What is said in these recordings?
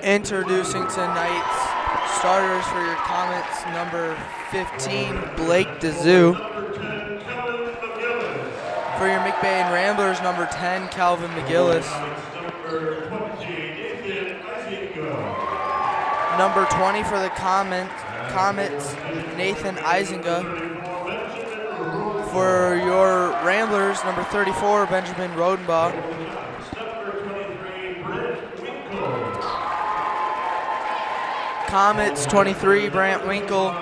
Introducing tonight's starters for your Comets, number 15, Blake DeZoo. For your McBain Ramblers, number 10, Calvin McGillis. Number 20 for the Comets, Nathan Eisinga. For your Ramblers, number 34, Benjamin Rodenbaugh. Comets, 23, Brant Winkle.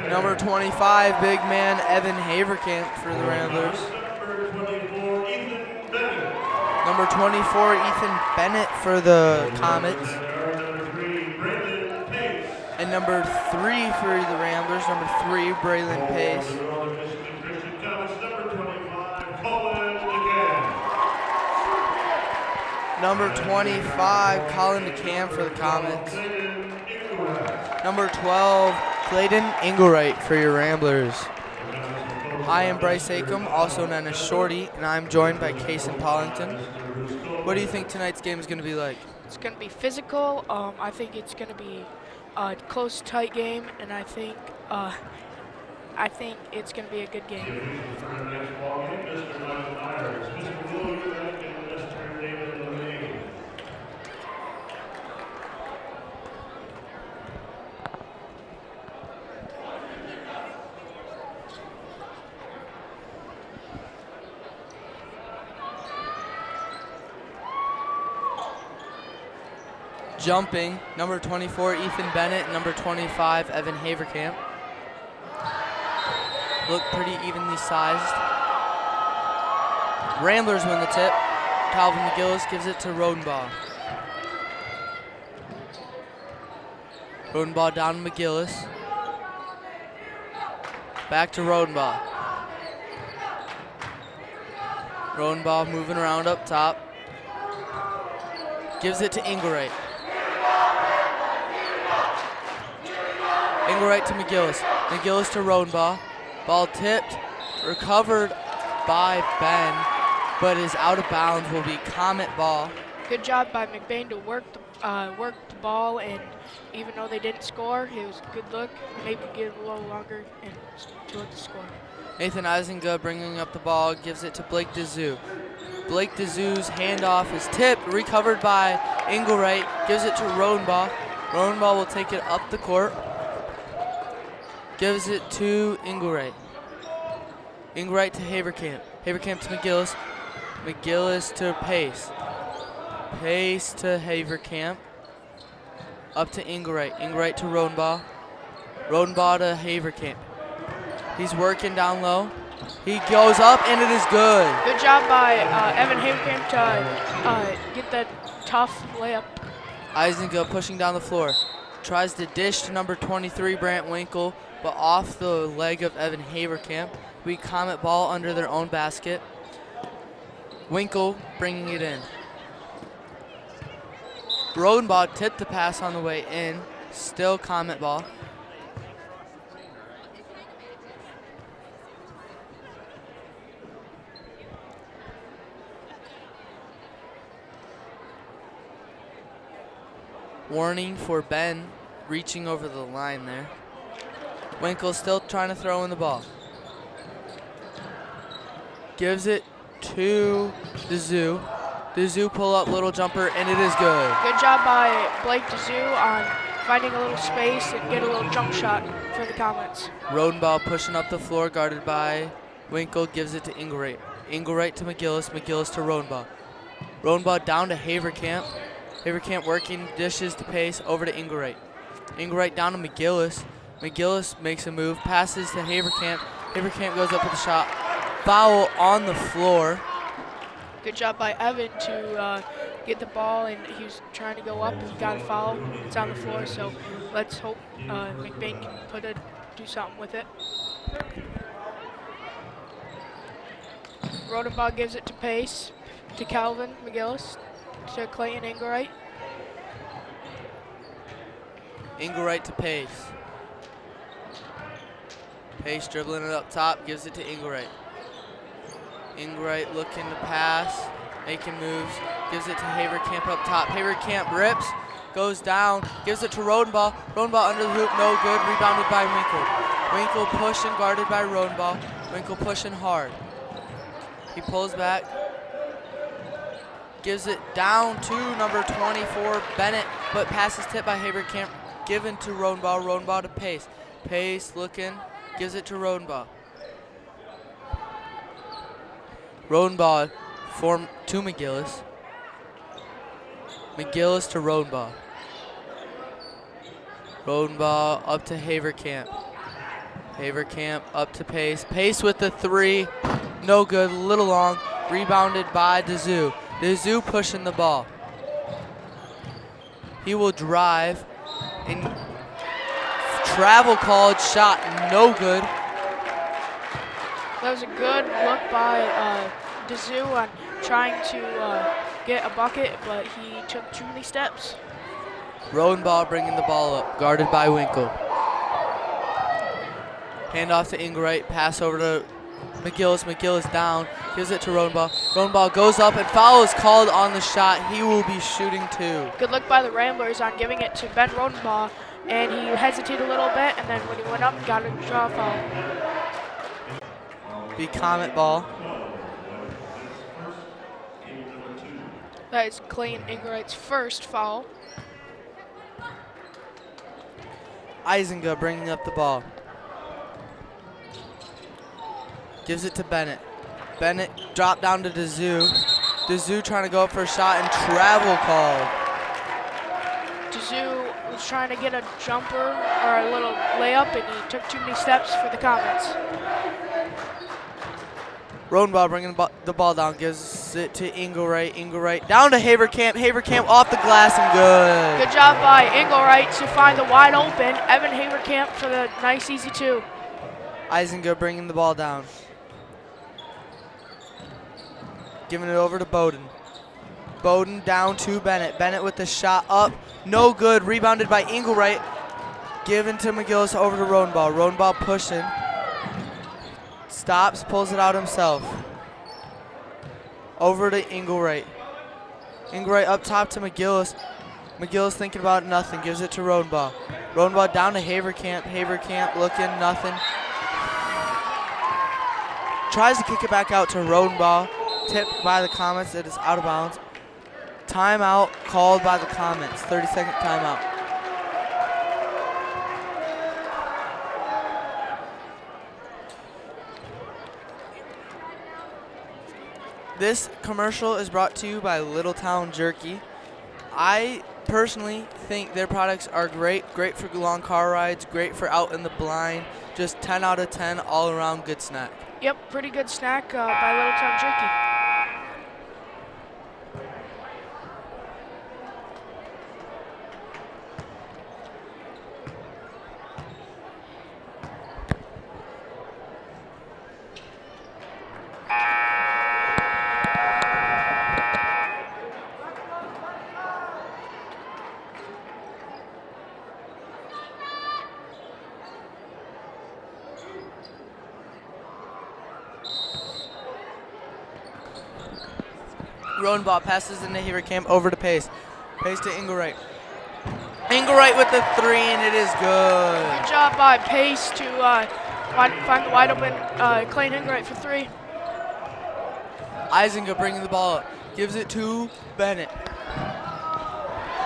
Number 25, big man Evan Haverkamp for the Ramblers. Number 24, Ethan Bennett for the Comets. And number 3 for the Ramblers, number 3, Braylon Pace. Number 25, Colin DeCam for the Comets. Number 12, Clayton Engelwright for your Ramblers. I am Bryce Acom, also known as Shorty, and I'm joined by Kason Pollington. What do you think tonight's game is going to be like? It's going to be physical. I think it's going to be a close, tight game, and I think it's going to be a good game. Jumping, number 24, Ethan Bennett, number 25, Evan Haverkamp. Look pretty evenly sized. Ramblers win the tip. Calvin McGillis gives it to Rodenbaugh. Rodenbaugh down to McGillis. Back to Rodenbaugh. Rodenbaugh moving around up top. Gives it to Engelwright. Engelwright to McGillis. McGillis to Rodenbaugh. Ball tipped, recovered by Ben, but is out of bounds. Will be Comet ball. Good job by McBain to work the ball, and even though they didn't score, it was a good look. Maybe get it a little longer and do it to score. Nathan Eisinga bringing up the ball, gives it to Blake DeZoo. Blake DeZoo's handoff is tipped, recovered by Engelwright, gives it to Rodenbaugh. Rodenbaugh will take it up the court. Gives it to Engelwright. Engelwright to Haverkamp. Haverkamp to McGillis. McGillis to Pace. Pace to Haverkamp. Up to Engelwright. Engelwright to Rodenbaugh. Rodenbaugh to Haverkamp. He's working down low. He goes up, and it is good. Good job by Evan Haverkamp to get that tough layup. Eisinga pushing down the floor. Tries to dish to number 23, Brant Winkle, but off the leg of Evan Haverkamp. We Comet ball under their own basket. Winkle bringing it in. Rodenbaugh tipped the pass on the way in. Still Comet ball. Warning for Ben reaching over the line there. Winkle still trying to throw in the ball. Gives it to DeZoo. DeZoo pull up little jumper, and it is good. Good job by Blake DeZoo on finding a little space and get a little jump shot for the Comets. Rodenbaugh pushing up the floor, guarded by Winkle, gives it to Engelwright. Engelwright to McGillis, McGillis to Rodenbaugh. Rodenbaugh down to Haverkamp. Haverkamp working, dishes to Pace, over to Engelwright. Engelwright down to McGillis. McGillis makes a move, passes to Haverkamp. Haverkamp goes up with a shot. Foul on the floor. Good job by Evan to get the ball, and he was trying to go up, and he got a foul. It's on the floor, so let's hope McBain can do something with it. Rodenbaugh gives it to Pace, to Calvin McGillis, to Clayton Engelwright. Engelwright to Pace. Pace dribbling it up top, gives it to Engelwright. Ingright looking to pass, making moves, gives it to Haverkamp up top. Haverkamp rips, goes down, gives it to Rodenball. Rodenball under the hoop, no good, rebounded by Winkle. Winkle pushing, guarded by Rodenball. Winkle pushing hard. He pulls back, gives it down to number 24, Bennett, but pass is tipped by Haverkamp, given to Rodenball. Rodenball to Pace. Pace looking, gives it to Rodenball. Rodenball to McGillis. McGillis to Rodenball. Rodenball up to Haverkamp. Haverkamp up to Pace. Pace with the three. No good, little long. Rebounded by DeZoo. DeZoo pushing the ball. He will drive and travel called, shot no good. That was a good look by DeZoo on trying to get a bucket, but he took too many steps. Rodenball bringing the ball up, guarded by Winkle. Hand off to Ingright, pass over to McGillis. McGillis down, gives it to Rodenball. Rodenball goes up and foul is called on the shot. He will be shooting two. Good look by the Ramblers on giving it to Ben Rodenball, and he hesitated a little bit, and then when he went up, got a draw foul. Be Comet ball. That is Clayton Ingright's first foul. Isenga bringing up the ball. Gives it to Bennett. Bennett dropped down to DeZoo. DeZoo trying to go up for a shot and travel called. DeZoo was trying to get a jumper or a little layup, and he took too many steps for the Comets. Rodenball bringing the ball down, gives it to Ingright. Ingright down to Haverkamp. Haverkamp off the glass and good. Good job by Ingright to find the wide open Evan Haverkamp for the nice easy two. Isenga bringing the ball down. Giving it over to Bowden. Bowden down to Bennett. Bennett with the shot up. No good. Rebounded by Ingright. Given to McGillis over to Rodenball. Rodenball pushing. Stops, pulls it out himself. Over to Ingright. Ingright up top to McGillis. McGillis thinking about nothing. Gives it to Rodenball. Rodenball down to Haverkamp. Haverkamp looking, nothing. Tries to kick it back out to Rodenball. Tipped by the Comets. It is out of bounds. Timeout called by the Comets. 30-second timeout. This commercial is brought to you by Littletown Jerky. I personally think their products are great for long car rides, great for out in the blind. Just 10 out of 10, all around good snack. Yep, pretty good snack by Littletown Jerky. Rodenball passes into Haverkamp over to Pace. Pace to Ingright. Ingright with the three, and it is good. Good job by Pace to find the wide open Clayton Ingright for three. Isenga bringing the ball up. Gives it to Bennett.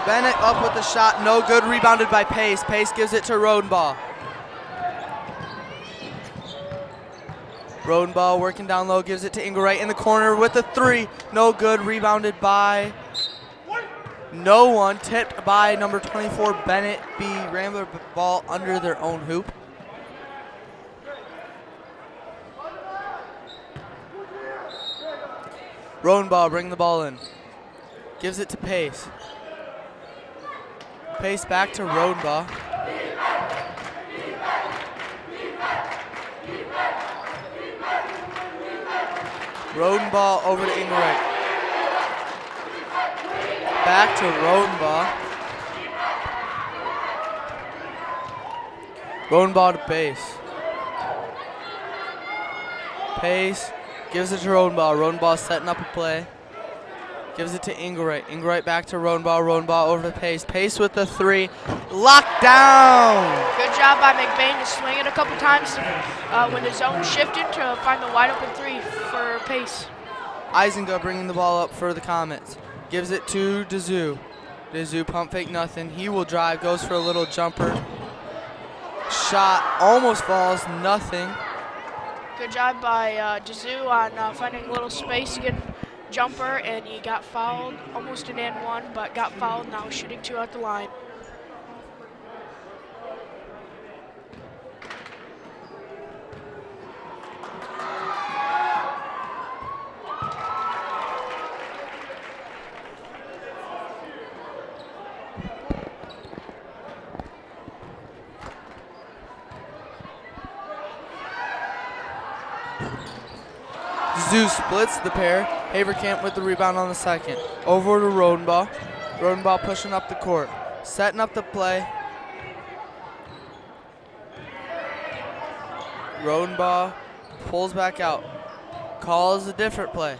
Bennett up with the shot, no good. Rebounded by Pace. Pace gives it to Rodenball. Rodenball working down low, gives it to Ingright in the corner with the three. No good, rebounded by no one. Tipped by number 24, Bennett. Rambler ball under their own hoop. Rodenball bringing the ball in. Gives it to Pace. Pace back to Rodenball. Rodenball over to Ingright. Back to Rodenball. Rodenball to Pace. Pace Gives it to Rodenbaugh. Rodenbaugh setting up a play. Gives it to Inglereich. Inglereich back to Rodenbaugh. Rodenbaugh over to Pace. Pace with the 3. Locked down. Good job by McBain to swing it a couple times when the zone shifted to find the wide open 3 for Pace. Eisenga bringing the ball up for the Comets. Gives it to Dazoo. Dazoo pump fake nothing. He will drive. Goes for a little jumper. Shot almost falls. Nothing. Good job by Dazoo on finding a little space to get jumper, and he got fouled, almost an and 1, but got fouled. Now shooting 2 at the line. Zoo splits the pair. Haverkamp with the rebound on the second. Over to Rodenbaugh. Rodenbaugh pushing up the court. Setting up the play. Rodenbaugh pulls back out. Calls a different play.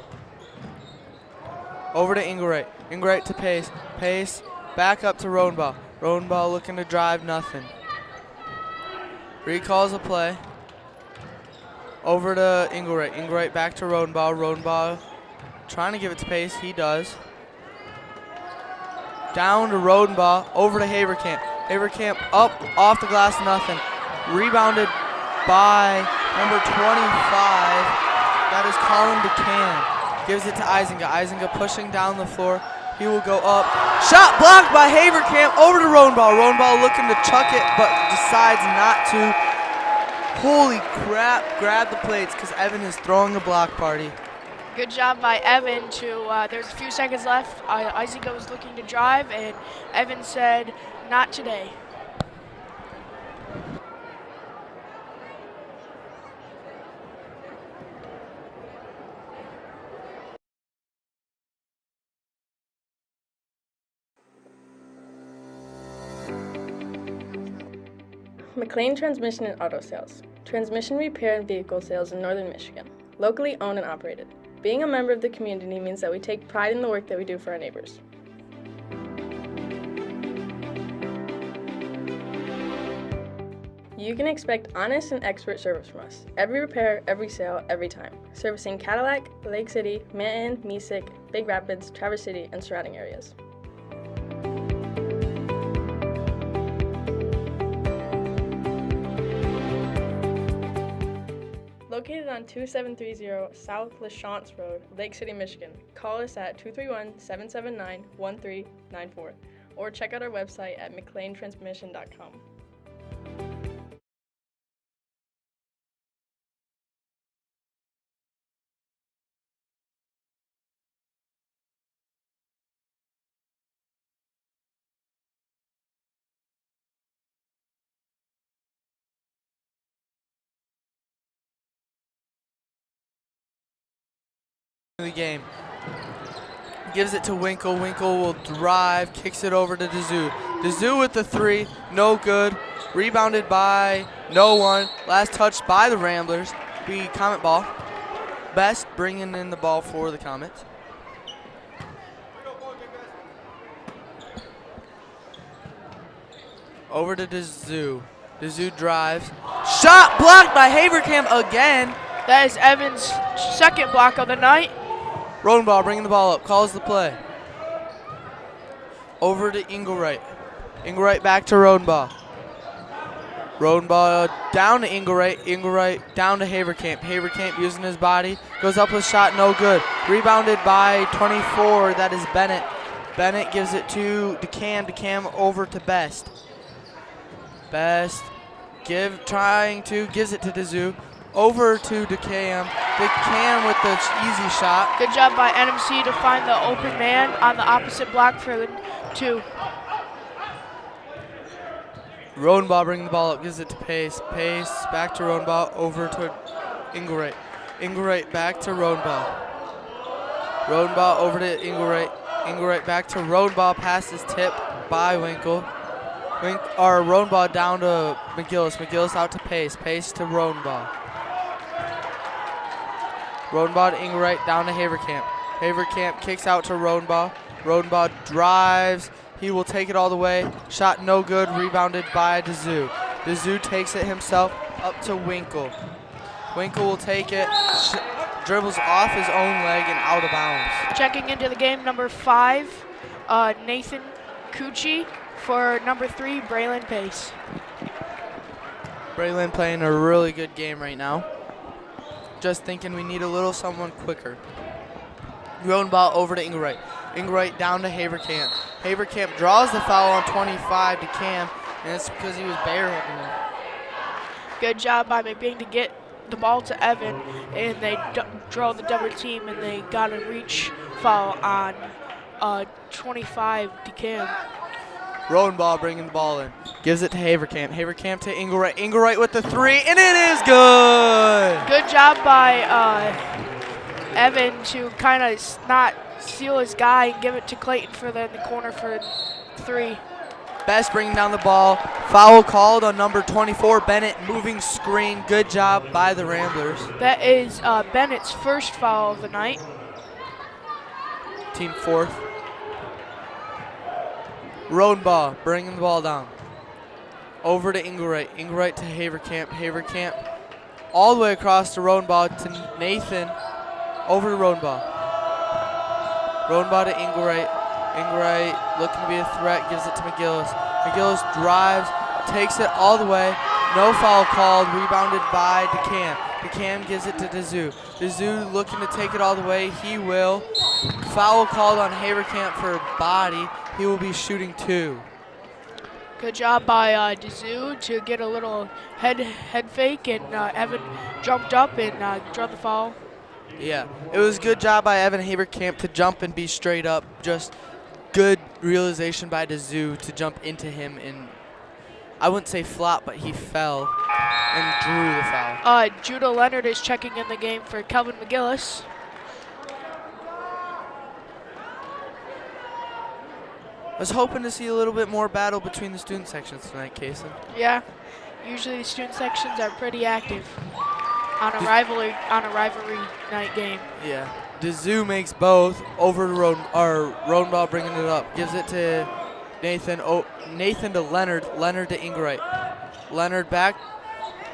Over to Inglereich. Inglereich to Pace. Pace back up to Rodenbaugh. Rodenbaugh looking to drive, nothing. Recalls a play. Over to Inglereich. Inglereich back to Rodenbaugh. Rodenbaugh trying to give it to Pace. He does. Down to Rodenbaugh. Over to Haverkamp. Haverkamp up off the glass, nothing. Rebounded by number 25. That is Colin DeCan. Gives it to Eisenga. Eisenga pushing down the floor. He will go up. Shot blocked by Haverkamp. Over to Rodenbaugh. Rodenbaugh looking to chuck it, but decides not to. Holy crap, grab the plates because Evan is throwing a block party. Good job by Evan to, there's a few seconds left. Eisenga was looking to drive, and Evan said, not today. McLain Transmission and Auto Sales. Transmission repair and vehicle sales in Northern Michigan. Locally owned and operated. Being a member of the community means that we take pride in the work that we do for our neighbors. You can expect honest and expert service from us. Every repair, every sale, every time. Servicing Cadillac, Lake City, Manton, Mesick, Big Rapids, Traverse City, and surrounding areas. Located on 2730 South LaChance Road, Lake City, Michigan. Call us at 231-779-1394 or check out our website at McLainTransmission.com. The game. Gives it to Winkle. Winkle will drive, kicks it over to Dazoo. Dazoo with the 3, no good. Rebounded by no one. Last touch by the Ramblers. Be Comet ball. Best bringing in the ball for the Comets. Over to Dazoo. Dazoo drives. Shot blocked by Haverkamp again. That is Evan's second block of the night. Rodenbaugh bringing the ball up, calls the play. Over to Inglereich. Inglereich back to Rodenbaugh. Rodenbaugh down to Inglereich. Inglereich down to Haverkamp. Haverkamp using his body. Goes up with shot, no good. Rebounded by 24, that is Bennett. Bennett gives it to DeCam. DeCam over to Best. Best gives it to Dazoo. Over to DeCam. DeCam with the easy shot. Good job by NMC to find the open man on the opposite block for the 2. Rodenbaugh bringing the ball up, gives it to Pace. Pace back to Rodenbaugh, over to Inglereich. Inglereich back to Rodenbaugh. Rodenbaugh over to Inglereich. Inglereich back to Rodenbaugh, pass is tipped by Winkle. Rodenbaugh down to McGillis. McGillis out to Pace. Pace to Rodenbaugh. Rodenbaugh to Ingright, down to Haverkamp. Haverkamp kicks out to Rodenbaugh. Rodenbaugh drives. He will take it all the way. Shot no good, rebounded by DeZoo. DeZoo takes it himself up to Winkle. Winkle will take it, dribbles off his own leg and out of bounds. Checking into the game, number 5, Nathan Cucci. For number 3, Braylon Pace. Braylon playing a really good game right now. Just thinking we need a little someone quicker. Rodenbaugh over to Ingright. Ingright down to Haverkamp. Haverkamp draws the foul on 25 to Cam, and it's because he was barehooking him. Good job by McBain to get the ball to Evan, and they draw the double team, and they got a reach foul on 25 to Cam. Rodenbaugh bringing the ball in. Gives it to Haverkamp. Haverkamp to Ingright. Ingright with the 3, and it is good! Good job by Evan to kind of not steal his guy and give it to Clayton for the corner for 3. Best bringing down the ball. Foul called on number 24, Bennett. Moving screen. Good job by the Ramblers. That is Bennett's first foul of the night. Team 4th. Rodenbaugh bringing the ball down. Over to Ingright. Ingright to Haverkamp. Haverkamp all the way across to Rodenbaugh to Nathan. Over to Rodenbaugh. Rodenbaugh to Ingright. Ingright looking to be a threat. Gives it to McGillis. McGillis drives. Takes it all the way. No foul called. Rebounded by DeCam. DeCam gives it to DeZoo. DeZoo looking to take it all the way. He will. Foul called on Haverkamp for a body. He will be shooting 2. Good job by DeZoo to get a little head fake, and Evan jumped up and draw the foul. Yeah, it was a good job by Evan Haverkamp to jump and be straight up. Just good realization by DeZoo to jump into him, and I wouldn't say flop, but he fell and drew the foul. Judah Leonard is checking in the game for Kelvin McGillis. I was hoping to see a little bit more battle between the student sections tonight, Kason. Yeah, usually the student sections are pretty active on a rivalry night game. Yeah, DeZoo makes both. Over to Rodenbaugh bringing it up. Gives it to Nathan. Nathan to Leonard. Leonard to Ingright. Leonard back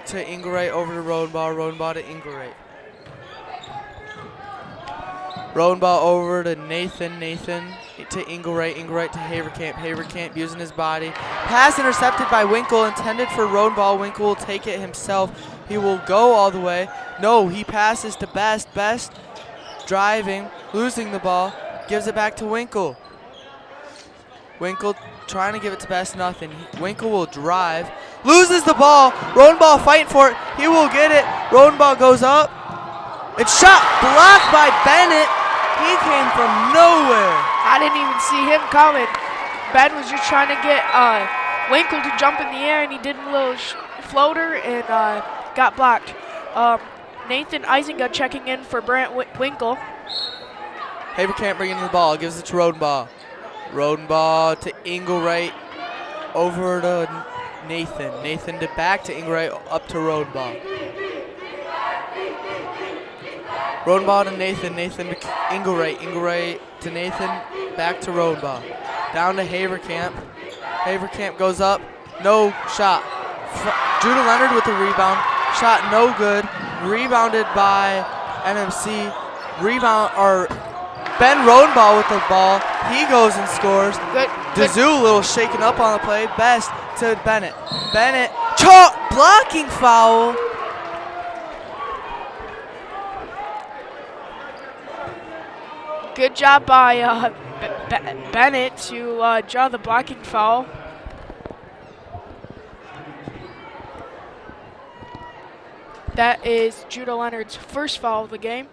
to Ingright. Over to Rodenbaugh. Rodenbaugh to Ingright. Rodenbaugh over to Nathan. Nathan to Ingright. Ingright to Haverkamp. Haverkamp using his body. Pass intercepted by Winkle. Intended for Rodenbaugh. Winkle will take it himself. He will go all the way. No, he passes to Best. Best driving, losing the ball. Gives it back to Winkle. Winkle trying to give it to Best. Nothing. Winkle will drive. Loses the ball. Rodenbaugh fighting for it. He will get it. Rodenbaugh goes up. It's shot blocked by Bennett. He came from nowhere. I didn't even see him coming. Ben was just trying to get Winkle to jump in the air, and he did a little floater and got blocked. Nathan Eisenga checking in for Brant Winkle. Haverkamp bringing the ball. Gives it to Rodenbaugh. Rodenbaugh to Ingright. Over to Nathan. Nathan to back to Ingright. Up to Rodenbaugh. Rodenbaugh to Nathan. Nathan to Ingright. Ingright to Nathan. Back to Rodenbaugh. Down to Haverkamp. Haverkamp goes up. No shot. Judah Leonard with the rebound. Shot no good. Rebounded by NMC. Ben Rodenbaugh with the ball. He goes and scores. DeZoo a little shaken up on the play. Best to Bennett. Bennett. Blocking foul. Good job by Bennett to draw the blocking foul. That is Judah Leonard's first foul of the game.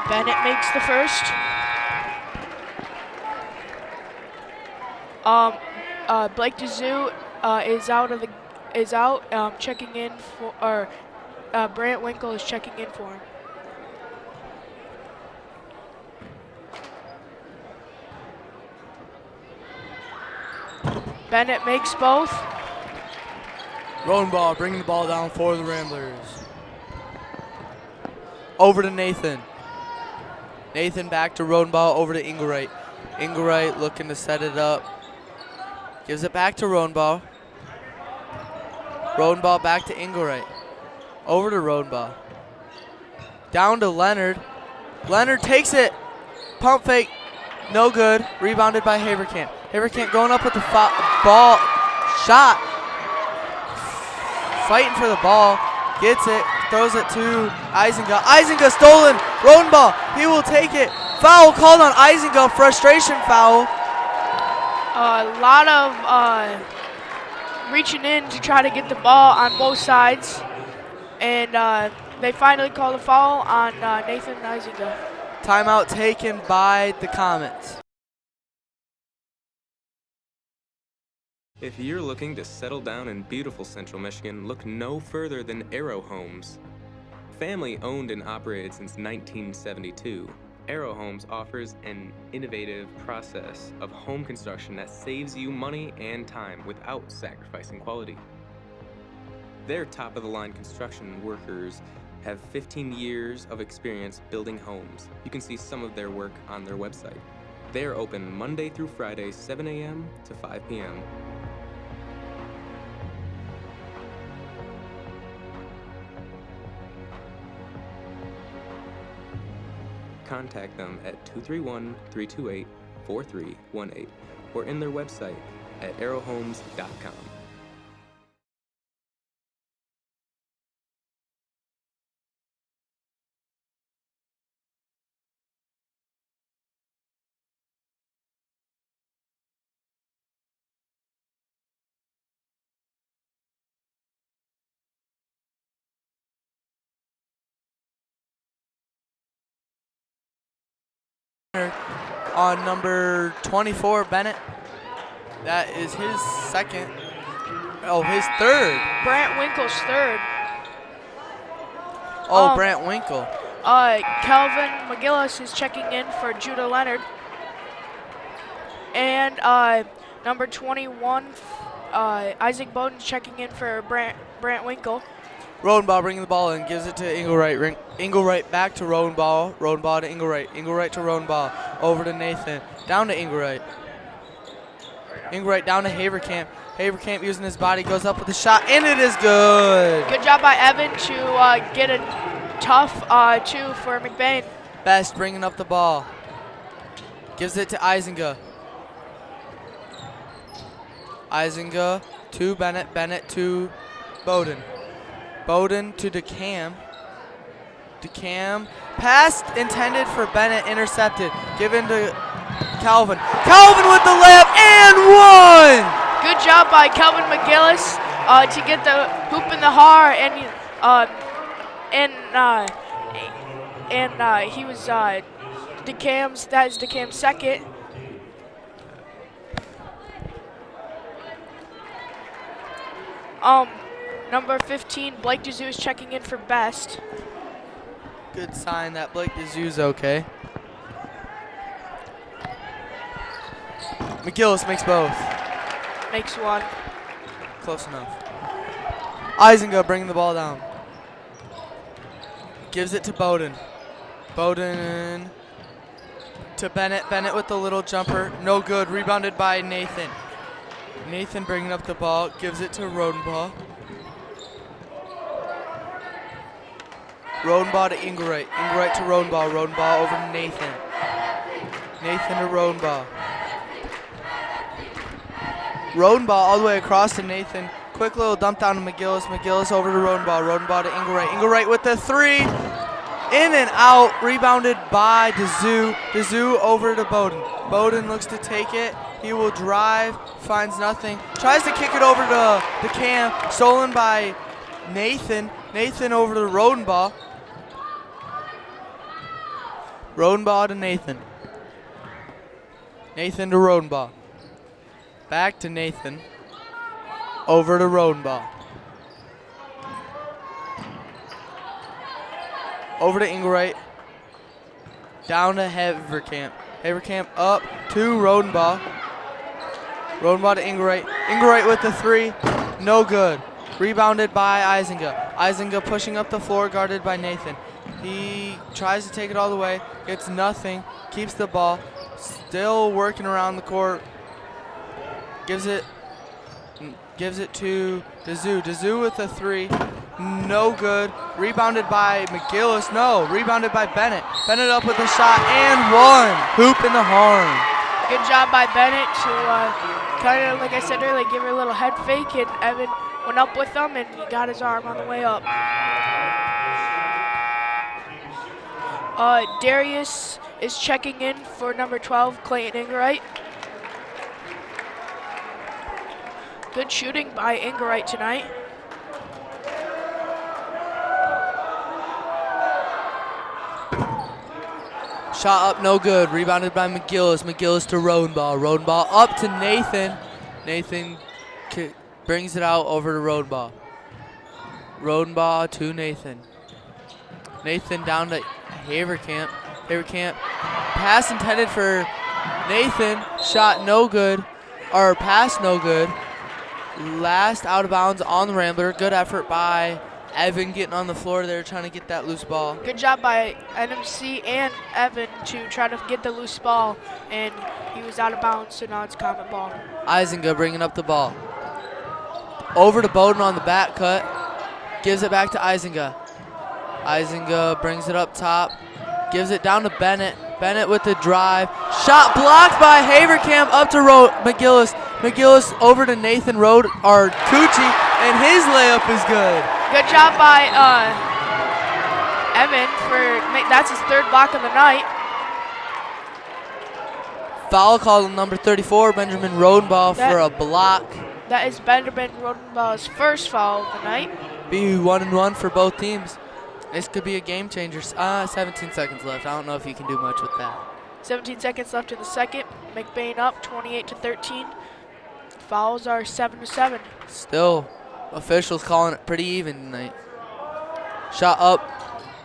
Bennett makes the first. Blake DeZoo is out checking in for, Brant Winkle is checking in for him. Bennett makes both. Rodenbaugh bringing the ball down for the Ramblers. Over to Nathan. Nathan back to Rodenbaugh, over to Inglereich. Inglereich looking to set it up. Gives it back to Rodenbaugh. Rodenbaugh back to Inglereich. Over to Rodenbaugh. Down to Leonard. Leonard takes it. Pump fake. No good. Rebounded by Haverkamp. Haverkamp going up with the ball. Shot. Fighting for the ball. Gets it. Throws it to Eisenga. Eisenga stolen. Rodenbaugh. He will take it. Foul called on Eisenga. Frustration foul. A lot of reaching in to try to get the ball on both sides. And they finally call a foul on Nathan Eisenga. Timeout taken by the Comets. If you're looking to settle down in beautiful Central Michigan, look no further than Arrow Homes. Family owned and operated since 1972, Arrow Homes offers an innovative process of home construction that saves you money and time without sacrificing quality. Their top-of-the-line construction workers have 15 years of experience building homes. You can see some of their work on their website. They are open Monday through Friday, 7 a.m. to 5 p.m. Contact them at 231-328-4318 or in their website at arrowhomes.com. On number 24, Bennett. That is his second. Oh, his third. Brant Winkle's third. Oh, Brant Winkle. Calvin McGillis is checking in for Judah Leonard. And number 21, Isaac Bowden's checking in for Brant Winkle. Rodenbaugh bringing the ball in, gives it to Inglereich. Inglereich back to Rodenbaugh. Rodenbaugh to Inglereich. Inglereich to Rodenbaugh. Over to Nathan. Down to Inglereich. Inglereich down to Haverkamp. Haverkamp using his body, goes up with a shot, and it is good. Good job by Evan to get a tough two for McBain. Best bringing up the ball. Gives it to Eisenga. Eisenga to Bennett. Bennett to Bowden. Bowden to DeCam. DeCam. Pass intended for Bennett, intercepted. Given to Calvin. Calvin with the layup and one! Good job by Calvin McGillis to get the hoop in the har, and he was DeCam's. That is DeCam's second. Number 15, Blake DeZoo is checking in for Best. Good sign that Blake DeZoo's okay. McGillis makes both. Makes one. Close enough. Eisenga bringing the ball down. Gives it to Bowden. Bowden to Bennett. Bennett with the little jumper. No good. Rebounded by Nathan. Nathan bringing up the ball. Gives it to Rodenbaugh. Rodenbaugh to Inglereich. Inglereich to Rodenbaugh. Rodenbaugh over to Nathan. Nathan to Rodenbaugh. Rodenbaugh all the way across to Nathan. Quick little dump down to McGillis. McGillis over to Rodenbaugh. Rodenbaugh to Inglereich. Inglereich with the three. In and out. Rebounded by DeZoo. DeZoo over to Bowden. Bowden looks to take it. He will drive. Finds nothing. Tries to kick it over to DeCam. Stolen by Nathan. Nathan over to Rodenbaugh. Rodenbaugh to Nathan. Nathan to Rodenbaugh. Back to Nathan. Over to Rodenbaugh. Over to Inglereich. Down to Haverkamp. Haverkamp up to Rodenbaugh. Rodenbaugh to Inglereich. Inglereich with the three. No good. Rebounded by Eisenga. Eisenga pushing up the floor, guarded by Nathan. He tries to take it all the way, gets nothing, keeps the ball, still working around the court. Gives it to Dazoo. Dazoo with a 3, no good. Rebounded by McGillis, no, rebounded by Bennett. Bennett up with a shot and 1. Hoop in the horn. Good job by Bennett to kind of, like I said earlier, give her a little head fake, and Evan went up with him, and he got his arm on the way up. Darius is checking in for number 12, Clayton Ingerite. Good shooting by Ingerite tonight. Shot up, no good. Rebounded by McGillis. McGillis to Rodenbaugh. Rodenbaugh up to Nathan. Nathan brings it out over to Rodenbaugh. Rodenbaugh to Nathan. Nathan down to Haverkamp. Haverkamp. Pass intended for Nathan. Shot no good. Or pass no good. Last out of bounds on the Rambler. Good effort by Evan getting on the floor there trying to get that loose ball. Good job by NMC and Evan to try to get the loose ball, and he was out of bounds, so now it's common ball. Izinga bringing up the ball. Over to Bowden on the back cut. Gives it back to Izinga. Izinga brings it up top. Gives it down to Bennett. Bennett with the drive. Shot blocked by Haverkamp up to McGillis. McGillis over to Nathan Tucci, and his layup is good. Good job by Evan that's his 3rd block of the night. Foul called on number 34, Benjamin Rodenbaugh, for a block. That is Benjamin Rodenbaugh's 1st foul of the night. Be 1-1 for both teams. This could be a game changer. 17 seconds left. I don't know if you can do much with that. 17 seconds left in the second. McBain up 28-13. Fouls are 7-7. Still, officials calling it pretty even tonight. Shot up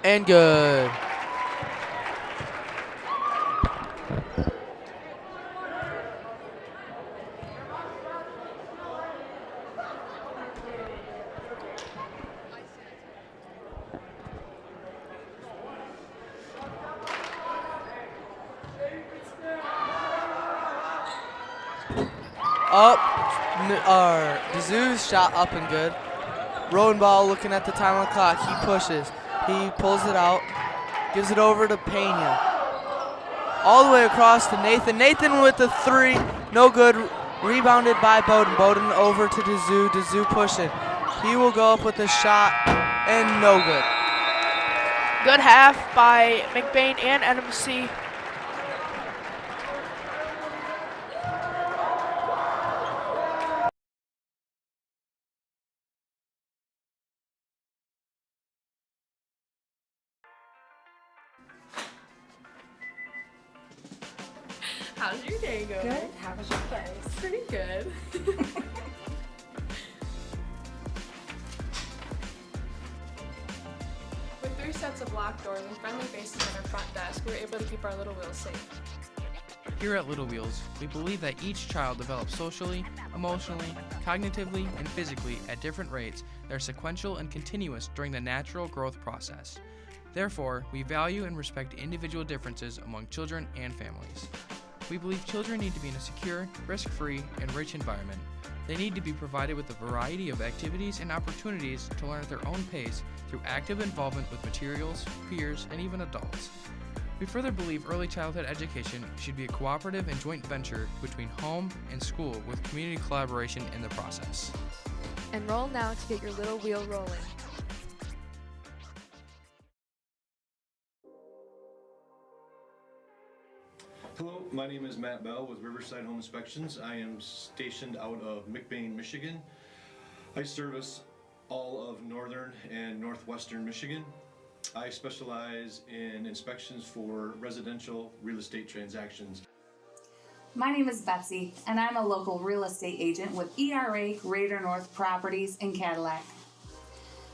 and good. Up, Dazoo's shot up and good. Rodenbaugh looking at the time on the clock. He pushes. He pulls it out. Gives it over to Pena. All the way across to Nathan. Nathan with the 3. No good. Rebounded by Bowden. Bowden over to Dazoo. Dazoo pushing. He will go up with a shot and no good. Good half by McBain and NMC. How's your day going? Good. How was your place? Pretty good. With 3 sets of locked doors and friendly faces at our front desk, we're able to keep our little wheels safe. Here at Little Wheels, we believe that each child develops socially, emotionally, cognitively, and physically at different rates that are sequential and continuous during the natural growth process. Therefore, we value and respect individual differences among children and families. We believe children need to be in a secure, risk-free, and rich environment. They need to be provided with a variety of activities and opportunities to learn at their own pace through active involvement with materials, peers, and even adults. We further believe early childhood education should be a cooperative and joint venture between home and school with community collaboration in the process. Enroll now to get your little wheel rolling. Hello, my name is Matt Bell with Riverside Home Inspections. I am stationed out of McBain, Michigan. I service all of northern and northwestern Michigan. I specialize in inspections for residential real estate transactions. My name is Betsy, and I'm a local real estate agent with ERA Greater North Properties in Cadillac.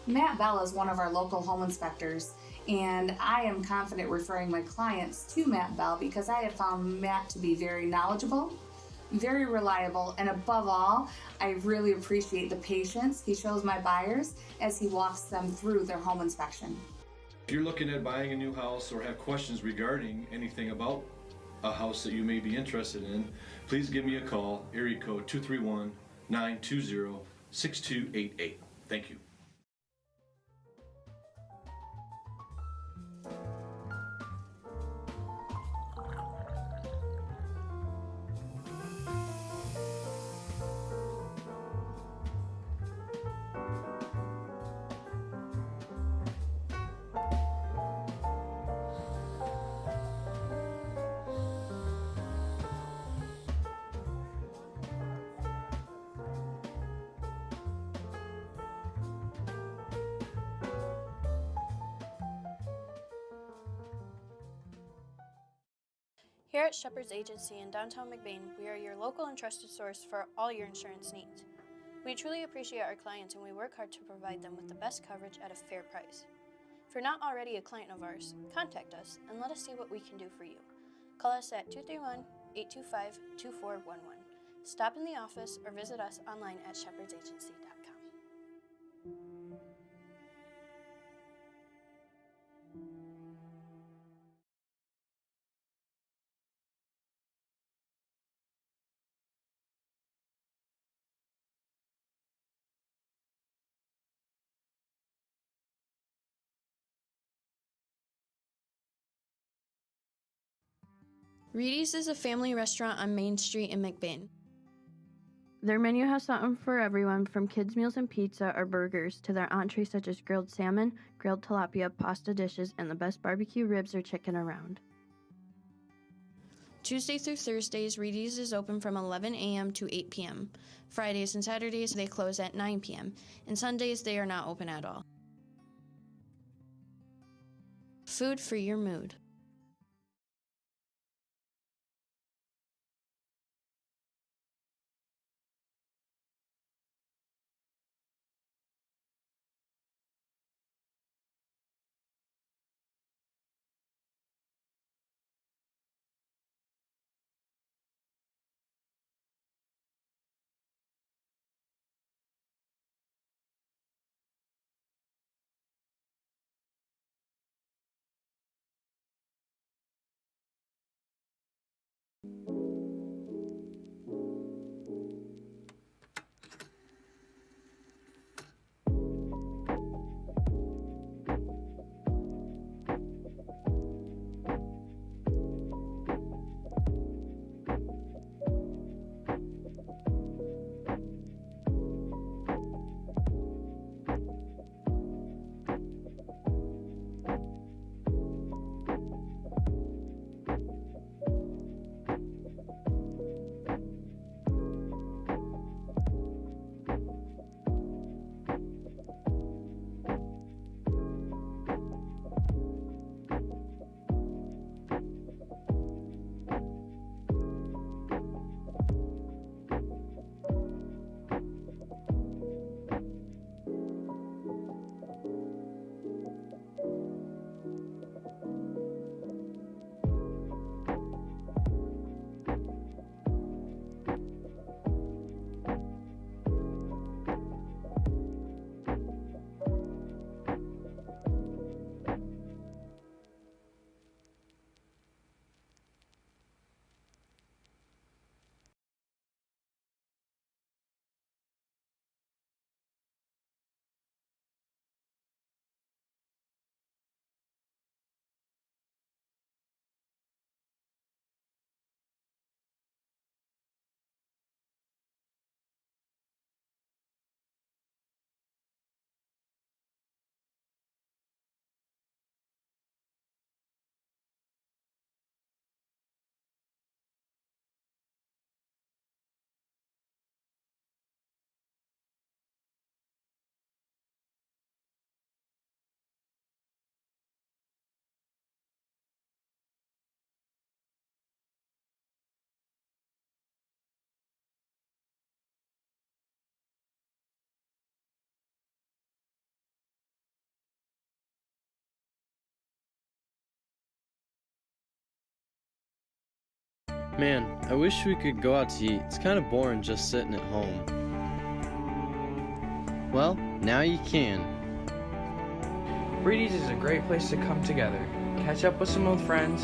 Matt Bell is one of our local home inspectors, and I am confident referring my clients to Matt Bell because I have found Matt to be very knowledgeable, very reliable, and above all, I really appreciate the patience he shows my buyers as he walks them through their home inspection. If you're looking at buying a new house or have questions regarding anything about a house that you may be interested in, please give me a call, area code 231-920-6288. Thank you. Here at Shepherd's Agency in downtown McBain, we are your local and trusted source for all your insurance needs. We truly appreciate our clients and we work hard to provide them with the best coverage at a fair price. If you're not already a client of ours, contact us and let us see what we can do for you. Call us at 231-825-2411. Stop in the office or visit us online at shepherdsagency.com. Reedy's is a family restaurant on Main Street in McBain. Their menu has something for everyone from kids' meals and pizza or burgers to their entrees such as grilled salmon, grilled tilapia, pasta dishes, and the best barbecue ribs or chicken around. Tuesday through Thursdays, Reedy's is open from 11 a.m. to 8 p.m. Fridays and Saturdays, they close at 9 p.m. And Sundays, they are not open at all. Food for your mood. Man, I wish we could go out to eat. It's kind of boring just sitting at home. Well, now you can. Reedy's is a great place to come together, catch up with some old friends,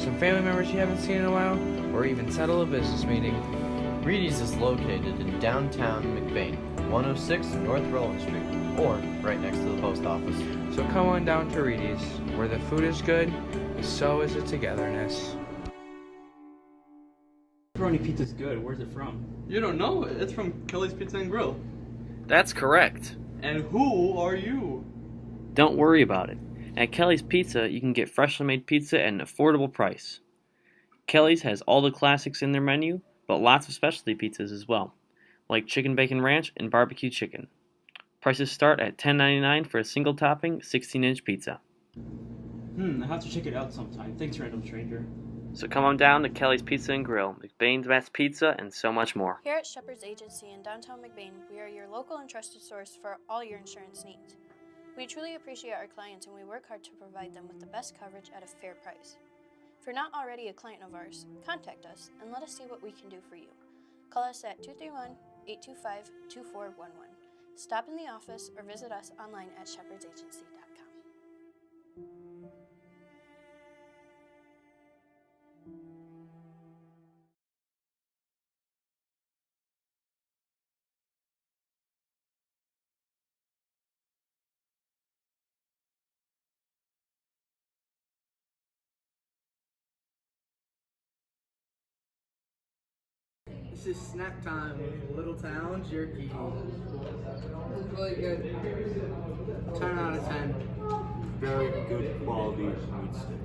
some family members you haven't seen in a while, or even settle a business meeting. Reedy's is located in downtown McBain, 106 North Roland Street, or right next to the post office. So come on down to Reedy's, where the food is good, and so is the togetherness. Pepperoni pizza's good. Where's it from? You don't know? It's from Kelly's Pizza and Grill. That's correct. And who are you? Don't worry about it. At Kelly's Pizza, you can get freshly made pizza at an affordable price. Kelly's has all the classics in their menu, but lots of specialty pizzas as well, like chicken bacon ranch and barbecue chicken. Prices start at $10.99 for a single topping 16-inch pizza. I'll have to check it out sometime. Thanks, random stranger. So come on down to Kelly's Pizza and Grill, McBain's best pizza, and so much more. Here at Shepherd's Agency in downtown McBain, we are your local and trusted source for all your insurance needs. We truly appreciate our clients and we work hard to provide them with the best coverage at a fair price. If you're not already a client of ours, contact us and let us see what we can do for you. Call us at 231-825-2411. Stop in the office or visit us online at shepherdsagency.com. This is snack time with Little Town Jerky. Really good. 10 out of 10. Very good quality meat stick.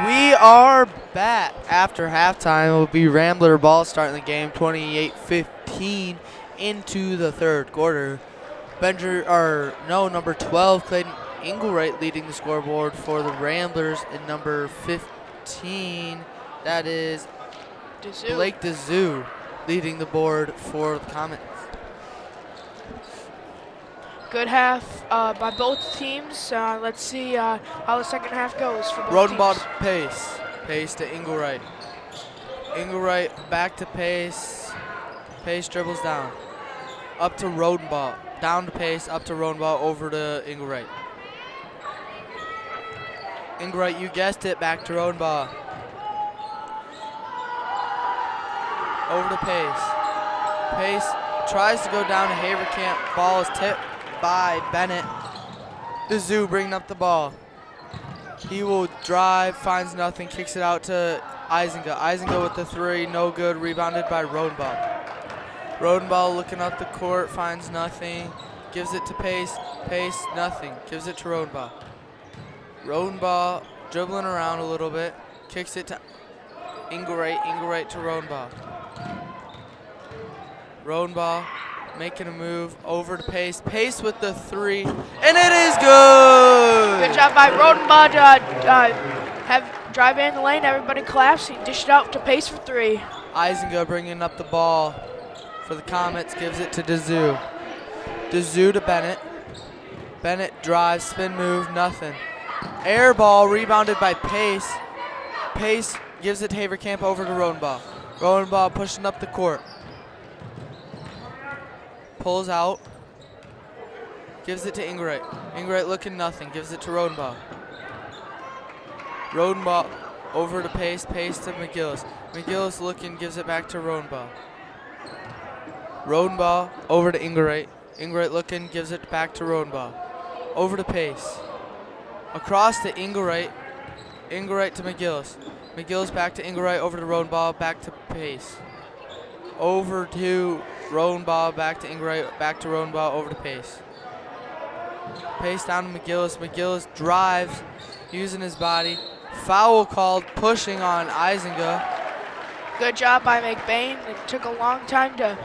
We are back after halftime. It will be Rambler ball starting the game 28-15 into the third quarter. Number 12, Clayton Engelwright leading the scoreboard for the Ramblers, and number 15, that is Blake DeZoo leading the board for the Comets. Good half by both teams. Let's see how the second half goes for both Rodenball teams. to Pace. Pace to Engelwright. Engelwright back to Pace. Pace dribbles down. Up to Rodenball. Down to Pace, up to Rodenball, over to Engelwright. Engelwright, you guessed it, back to Rodenball. Over to Pace. Pace tries to go down to Haverkamp. Ball is tipped by Bennett. DeZoo bringing up the ball. He will drive, finds nothing, kicks it out to Eisenga. Eisenga with the three, no good, rebounded by Rodenball. Rodenball looking up the court, finds nothing, gives it to Pace. Pace, nothing, gives it to Rodenball. Rodenbaugh dribbling around a little bit. Kicks it to Ingleray. Ingleray to Rodenbaugh. Rodenbaugh making a move over to Pace. Pace with the 3, and it is good! Good job by Rodenbaugh to have drive in the lane. Everybody claps. He dished it out to Pace for 3. Isinga bringing up the ball for the Comets. Gives it to DeZoo. DeZoo to Bennett. Bennett drives, spin move, nothing. Air ball rebounded by Pace. Pace gives it to Haverkamp over to Rodenbaugh. Rodenbaugh pushing up the court. Pulls out. Gives it to Ingray. Ingray looking nothing. Gives it to Rodenbaugh. Rodenbaugh over to Pace. Pace to McGillis. McGillis looking, gives it back to Rodenbaugh. Rodenbaugh over to Ingray. Ingray looking, gives it back to Rodenbaugh. Over to Pace. Across to Ingray. Ingray to McGillis. McGillis back to Ingray, over to Rodenbaugh, back to Pace. Over to Rodenbaugh, back to Ingray, back to Rodenbaugh, over to Pace. Pace down to McGillis. McGillis drives, using his body. Foul called, pushing on Isinga. Good job by McBain. It took a long time to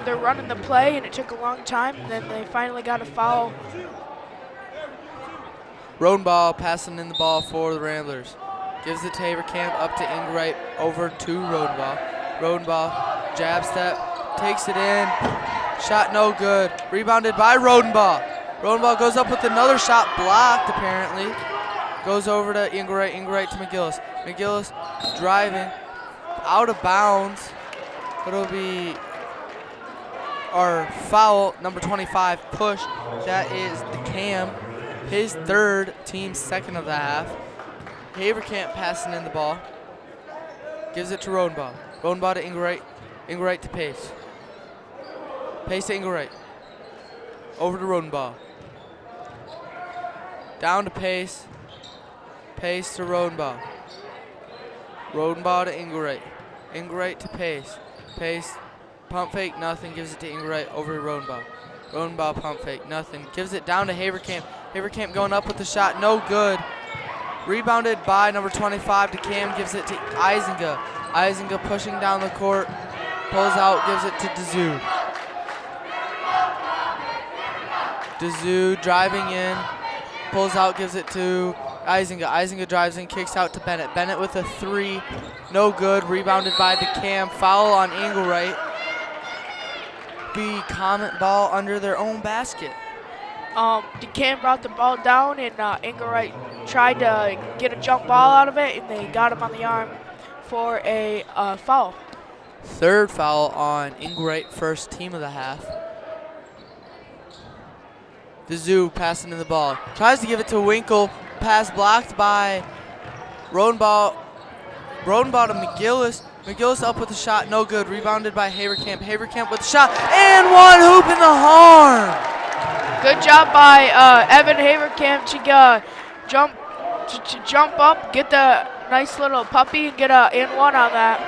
they're running the play, and it took a long time, and then they finally got a foul. Rodenbaugh passing in the ball for the Ramblers. Gives it to Haverkamp, up to Ingray, over to Rodenbaugh. Rodenbaugh, jab step, takes it in. Shot no good. Rebounded by Rodenbaugh. Rodenbaugh goes up with another shot, blocked apparently. Goes over to Ingray, Ingray to McGillis. McGillis driving, out of bounds. It'll be our foul, number 25, push. That is the Cam. His third, team's second of the half. Haverkamp passing in the ball. Gives it to Rodenbaugh. Rodenbaugh to Ingray. Ingray to Pace. Pace to Ingray. Over to Rodenbaugh. Down to Pace. Pace to Rodenbaugh. Rodenbaugh to Ingray. Ingray to Pace. Pace, pump fake, nothing. Gives it to Ingray, over to Rodenbaugh. Rodenbaugh pump fake, nothing. Gives it down to Haverkamp. Haverkamp going up with the shot, no good. Rebounded by number 25 to Cam, gives it to Isinga. Isinga pushing down the court, pulls out, gives it to DeZoo. DeZoo driving in, pulls out, gives it to Isinga. Isinga drives in, kicks out to Bennett. Bennett with a 3, no good. Rebounded by the Cam, foul on Ingleray. Be Comet ball under their own basket. DeCam brought the ball down, and Ingleray tried to get a jump ball out of it, and they got him on the arm for a foul. Third foul on Ingleray, first team of the half. DeZoo passing in the ball. Tries to give it to Winkle. Pass blocked by Rodenbaugh. Rodenbaugh to McGillis. McGillis up with the shot, no good. Rebounded by Haverkamp. Haverkamp with the shot, and one hoop in the horn. Good job by Evan Haverkamp to jump up, get the nice little puppy, and get a and one on that.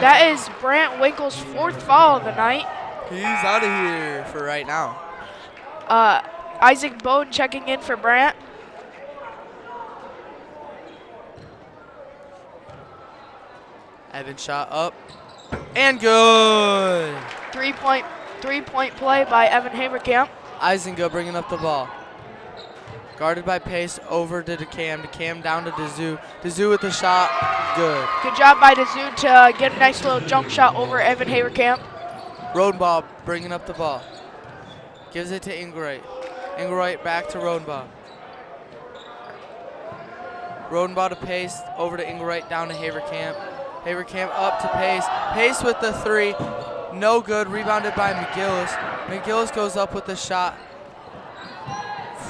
That is Brant Winkle's 4th foul of the night. He's out of here for right now. Isaac Bowden checking in for Brant. Evan shot up and good. Three-point play by Evan Haverkamp. Isinga bringing up the ball. Guarded by Pace, over to DeCam. DeCam down to DeZoo. DeZoo with the shot, good. Good job by DeZoo to get a nice little jump shot over Evan Haverkamp. Rodenbaugh bringing up the ball. Gives it to Ingray. Ingray back to Rodenbaugh. Rodenbaugh to Pace, over to Ingray, down to Haverkamp. Haverkamp up to Pace. Pace with the 3, no good. Rebounded by McGillis. McGillis goes up with the shot.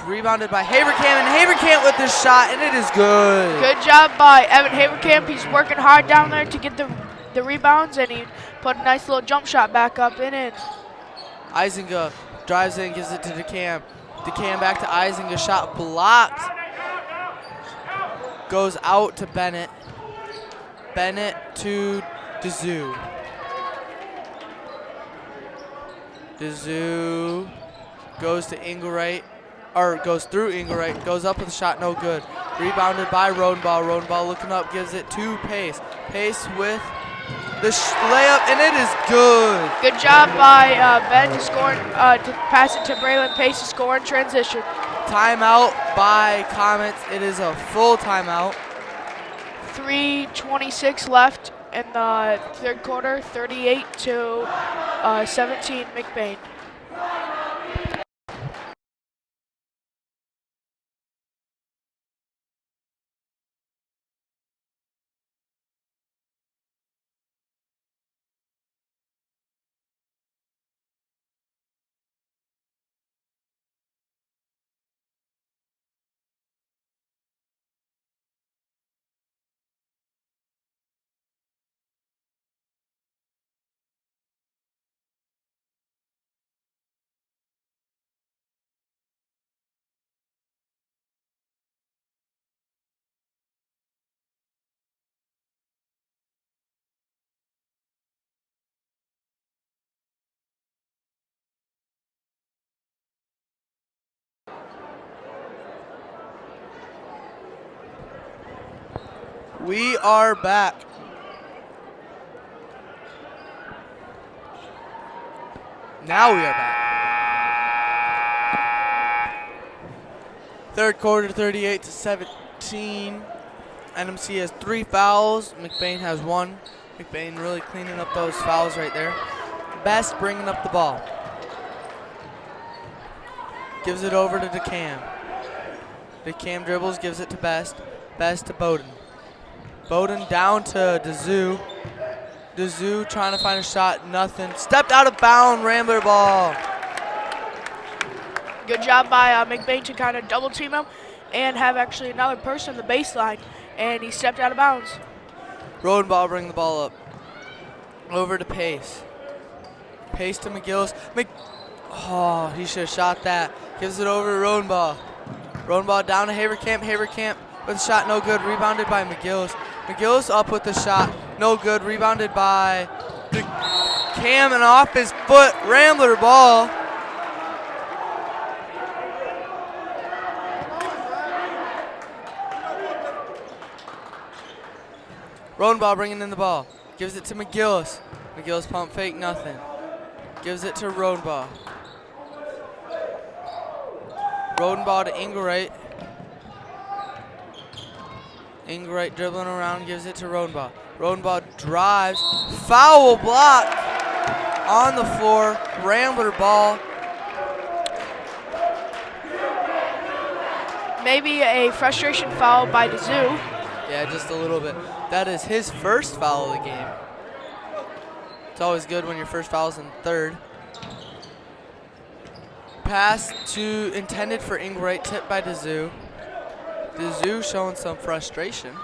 Rebounded by Haverkamp, and Haverkamp with the shot, and it is good. Good job by Evan Haverkamp. He's working hard down there to get the rebounds, and he put a nice little jump shot back up in it. Isinga drives in, gives it to DeCam. DeCam back to Isinga, shot blocked. Goes out to Bennett. Bennett to DeZoo. DeZoo goes to Ingleray. goes through Inglebright, goes up with a shot, no good. Rebounded by Rodenbaugh. Rodenbaugh looking up, gives it to Pace. Pace with the layup, and it is good. Good job by Ben to score, to pass it to Braylon Pace to score in transition. Timeout by Comets. It is a full timeout. 3:26 left in the third quarter, 38 to 17 McBain. We are back. Now we are back. Third quarter, 38 to 17. NMC has 3 fouls. McBain has 1. McBain really cleaning up those fouls right there. Best bringing up the ball. Gives it over to DeCam. DeCam dribbles, gives it to Best. Best to Bowden. Bowden down to DeZoo. DeZoo trying to find a shot, nothing. Stepped out of bounds, Rambler ball. Good job by McBain to kind of double team him and have actually another person on the baseline, and he stepped out of bounds. Rodenbaugh bring the ball up. Over to Pace. Pace to McGillis. Oh, he should have shot that. Gives it over to Rodenbaugh. Rodenbaugh down to Haverkamp. Haverkamp with a shot, no good. Rebounded by McGillis. McGillis up with the shot, no good. Rebounded by Cam and off his foot. Rambler ball. Rodenbaugh bringing in the ball. Gives it to McGillis. McGillis pump fake, nothing. Gives it to Rodenbaugh. Rodenbaugh to Inglebright. Inglebright dribbling around, gives it to Rodenbaugh. Rodenbaugh drives. Foul block on the floor. Rambler ball. Maybe a frustration foul by DeZoo. Yeah, just a little bit. That is his first foul of the game. It's always good when your first foul is in third. Pass to intended for Inglebright, tipped by DeZoo. DeZoo showing some frustration.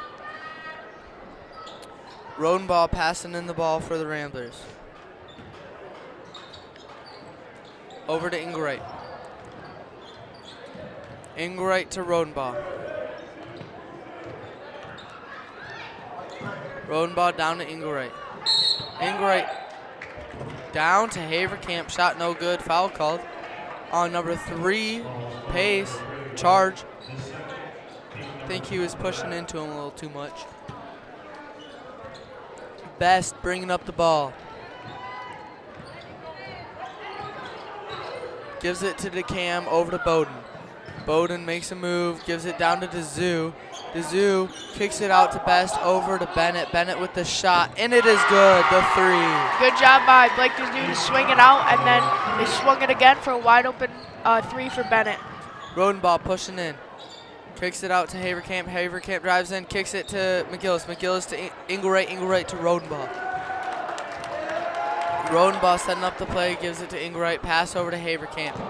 Rodenbaugh passing in the ball for the Ramblers. Over to Inglebright. Inglebright to Rodenbaugh. Rodenbaugh down to Inglebright. Inglebright down to Haverkamp. Shot no good. Foul called on number 3. Pace. Charge. I think he was pushing into him a little too much. Best bringing up the ball. Gives it to DeCam, over to Bowden. Bowden makes a move, gives it down to DeZoo. DeZoo kicks it out to Best, over to Bennett. Bennett with the shot, and it is good, the 3. Good job by Blake DeZoo to swing it out, and then they swung it again for a wide open 3 for Bennett. Rodenbaugh pushing in. Kicks it out to Haverkamp. Haverkamp drives in, kicks it to McGillis. McGillis to Inglebright. Inglebright to Rodenbaugh. Rodenbaugh setting up the play, gives it to Inglebright. Pass over to Haverkamp.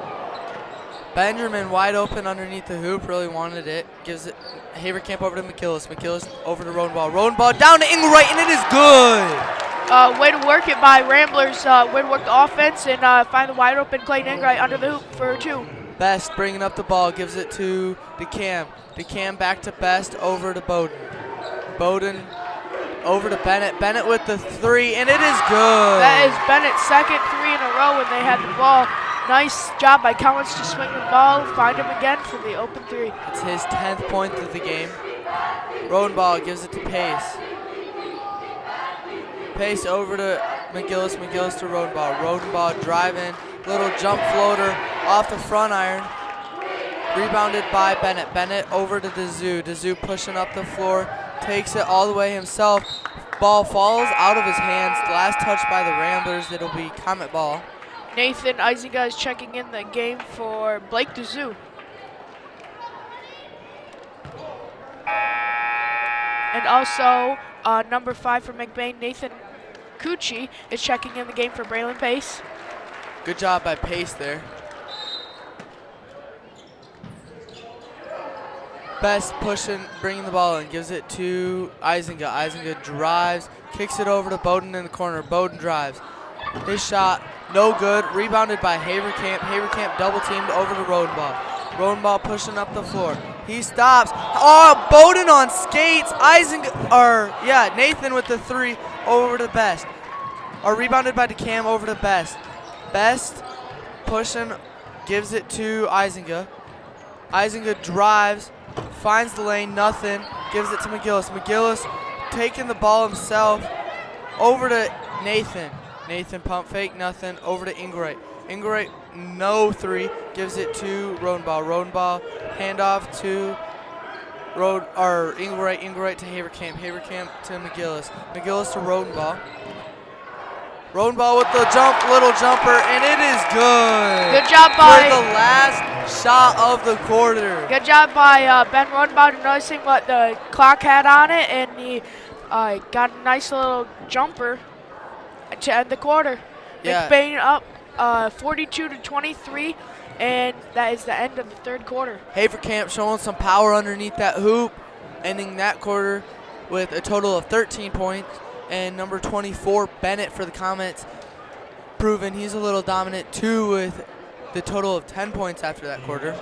Benjamin wide open underneath the hoop, really wanted it. Gives it Haverkamp over to McGillis. McGillis over to Rodenbaugh. Rodenbaugh down to Inglebright, and it is good. Way to work it by Ramblers. Way to work the offense and find the wide open Clayton Inglebright under the hoop for 2. Best bringing up the ball, gives it to DeCam. DeCam back to Best, over to Bowden. Bowden over to Bennett. Bennett with the 3, and it is good. That is Bennett's second 3 in a row when they had the ball. Nice job by Collins to swing the ball, find him again for the open three. It's his 10th point of the game. Rodenball gives it to Pace. Pace over to McGillis. McGillis to Rodenball. Rodenball driving, little jump floater off the front iron. Rebounded by Bennett. Bennett over to DeZoo. DeZoo pushing up the floor, takes it all the way himself. Ball falls out of his hands. Last touch by the Ramblers. It'll be Comet ball. Nathan Eisenga is checking in the game for Blake DeZoo. And also, number 5 for McBain, Nathan Cucci, is checking in the game for Braylon Pace. Good job by Pace there. Best pushing, bringing the ball in, gives it to Eisenga. Eisenga drives, kicks it over to Bowden in the corner. Bowden drives. His shot, no good. Rebounded by Haverkamp. Haverkamp double teamed over to Rodenball. Rodenball pushing up the floor. He stops. Oh, Bowden on skates. Nathan with the 3 over to Best. Rebounded by DeCam over to Best. Best pushing, gives it to Eisenga. Eisenga drives, finds the lane, nothing. Gives it to McGillis. McGillis taking the ball himself over to Nathan. Nathan pump fake, nothing. Over to Ingray. Ingray, no 3. Gives it to Rodenball. Rodenball, handoff to Ingray. Ingray to Haverkamp. Haverkamp to McGillis. McGillis to Rodenball. Rodenball with the little jumper, and it is good. Good job by for the last shot of the quarter. Good job by Ben Rodenball noticing what the clock had on it, and he got a nice little jumper to end the quarter. Yeah. McBain up 42-23, and that is the end of the third quarter. Haverkamp showing some power underneath that hoop, ending that quarter with a total of 13 points. And number 24, Bennett for the Comets, proving he's a little dominant too with the total of 10 points after that quarter.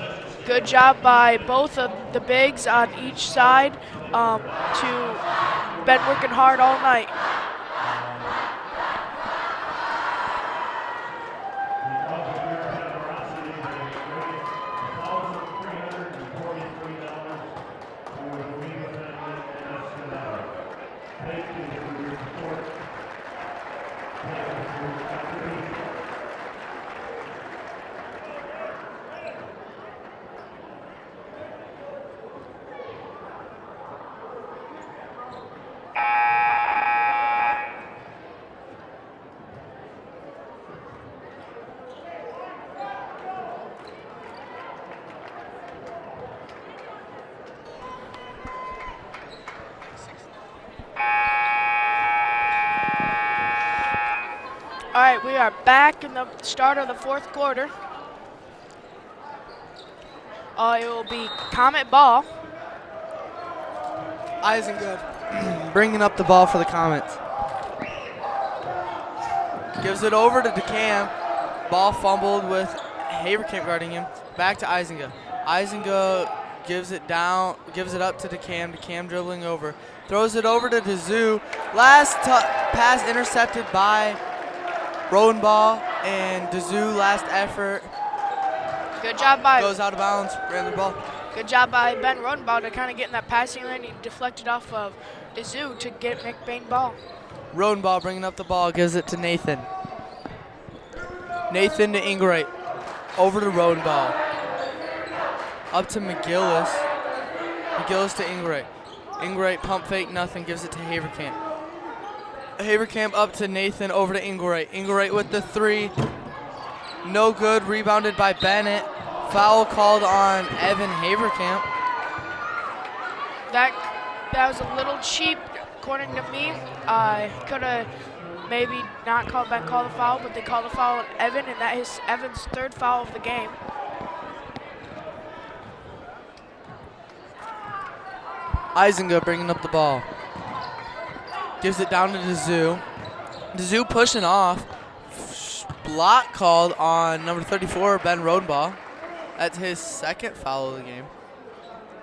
Good job by both of the bigs on each side to been working hard all night. All right, we are back in the start of the fourth quarter. It will be Comet ball. Eisenga bringing up the ball for the Comets. Gives it over to DeCam. Ball fumbled with Haverkamp guarding him. Back to Eisenga. Eisenga gives it down, gives it up to DeCam. DeCam dribbling over. Throws it over to DeZoo. Last pass intercepted by Rodenball, and DeZoo last effort. Good job by goes out of bounds, ran the ball. Good job by Ben Rodenball to kind of get in that passing lane. He deflected off of DeZoo to get McBain ball. Rodenball bringing up the ball, gives it to Nathan. Nathan to Ingray. Over to Rodenball. Up to McGillis. McGillis to Ingray. Ingray pump fake, nothing, gives it to Haverkamp. Haverkamp up to Nathan, over to Ingray. Ingray with the 3. No good, rebounded by Bennett. Foul called on Evan Haverkamp. That was a little cheap, according to me. Could have maybe not called the foul, but they called the foul on Evan, and that is Evan's 3rd foul of the game. Eisenga bringing up the ball. Gives it down to DeZoo. DeZoo pushing off. Block called on number 34, Ben Rodenball. That's his 2nd foul of the game.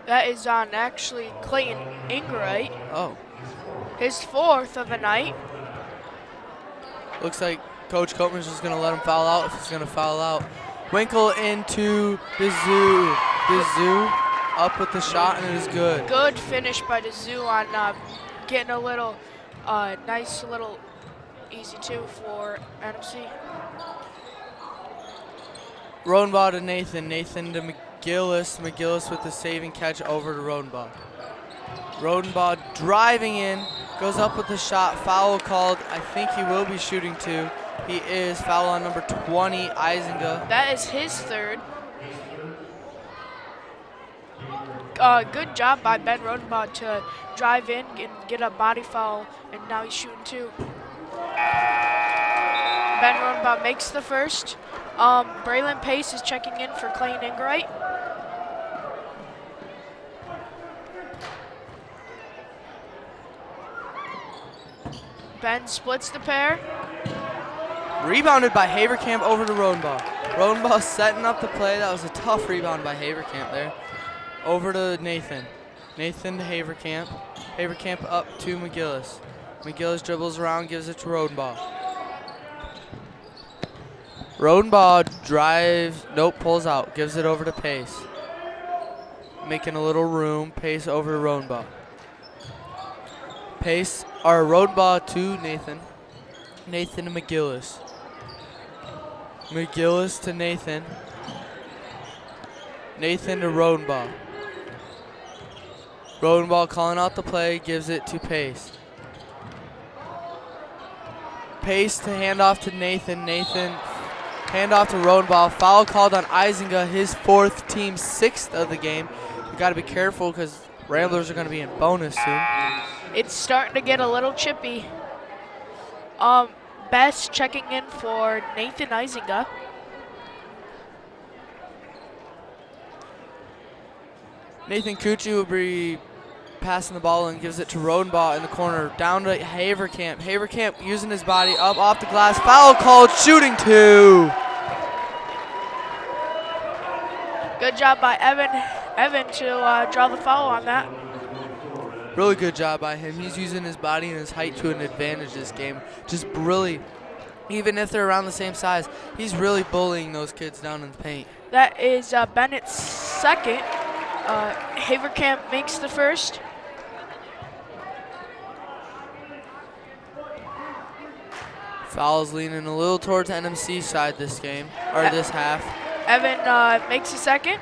That is on actually Clayton Ingray. Oh. His 4th of the night. Looks like Coach Copeman's just going to let him foul out if he's going to foul out. Winkle into DeZoo. DeZoo up with the shot, and it is good. Good finish by DeZoo on getting a little nice little easy two for NMC. Rodenbaugh to Nathan. Nathan to McGillis. McGillis with the saving catch over to Rodenbaugh. Rodenbaugh driving in, goes up with the shot. Foul called. I think he will be shooting two. He is. Foul on number 20, Isinga. That is his third. Good job by Ben Rodenbaugh to drive in and get a body foul, and now he's shooting two. Ben Rodenbaugh makes the first. Braylon Pace is checking in for Clay Ingrate. Ben splits the pair. Rebounded by Haverkamp over to Rodenbaugh. Rodenbaugh setting up the play. That was a tough rebound by Haverkamp there. Over to Nathan. Nathan to Haverkamp. Haverkamp up to McGillis. McGillis dribbles around, gives it to Rodenbaugh. Rodenbaugh drives, pulls out, gives it over to Pace. Making a little room, Pace over to Rodenbaugh. Rodenbaugh to Nathan. Nathan to McGillis. McGillis to Nathan. Nathan to Rodenbaugh. Rodenbaugh calling out the play, gives it to Pace. Pace to handoff to Nathan. Nathan handoff to Rodenbaugh. Foul called on Isinga, his fourth, team sixth of the game. We got to be careful because Ramblers are going to be in bonus soon. It's starting to get a little chippy. Best checking in for Nathan Isinga. Nathan Cucci will be passing the ball and gives it to Rodenbaugh in the corner. Down to Haverkamp. Haverkamp using his body up off the glass. Foul called, shooting two. Good job by Evan to draw the foul on that. Really good job by him. He's using his body and his height to an advantage this game. Just really, even if they're around the same size, he's really bullying those kids down in the paint. That is Bennett's second. Haverkamp makes the first. Fouls leaning a little towards NMC side this game, or this half. Evan makes the second.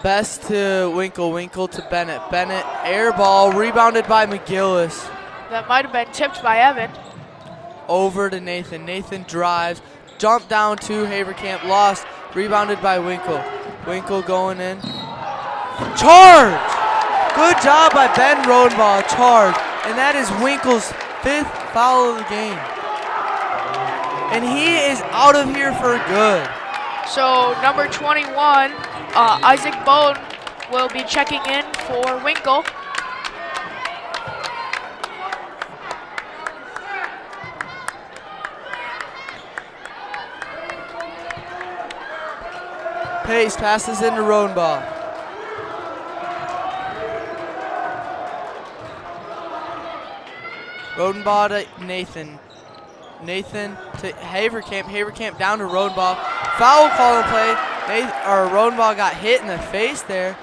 Best to Winkle. Winkle to Bennett. Bennett air ball, rebounded by McGillis. That might have been tipped by Evan. Over to Nathan. Nathan drives, jump down to Haverkamp, lost, rebounded by Winkle. Winkle going in. Charge! Good job by Ben Rodenbaugh, charge. And that is Winkle's fifth foul of the game. And he is out of here for good. So number 21, Isaac Bone will be checking in for Winkle. Pace passes into Rodenbaugh. Rodenbaugh to Nathan. Nathan to Haverkamp. Haverkamp down to Rodenbaugh. Foul call in play. Rodenbaugh got hit in the face there.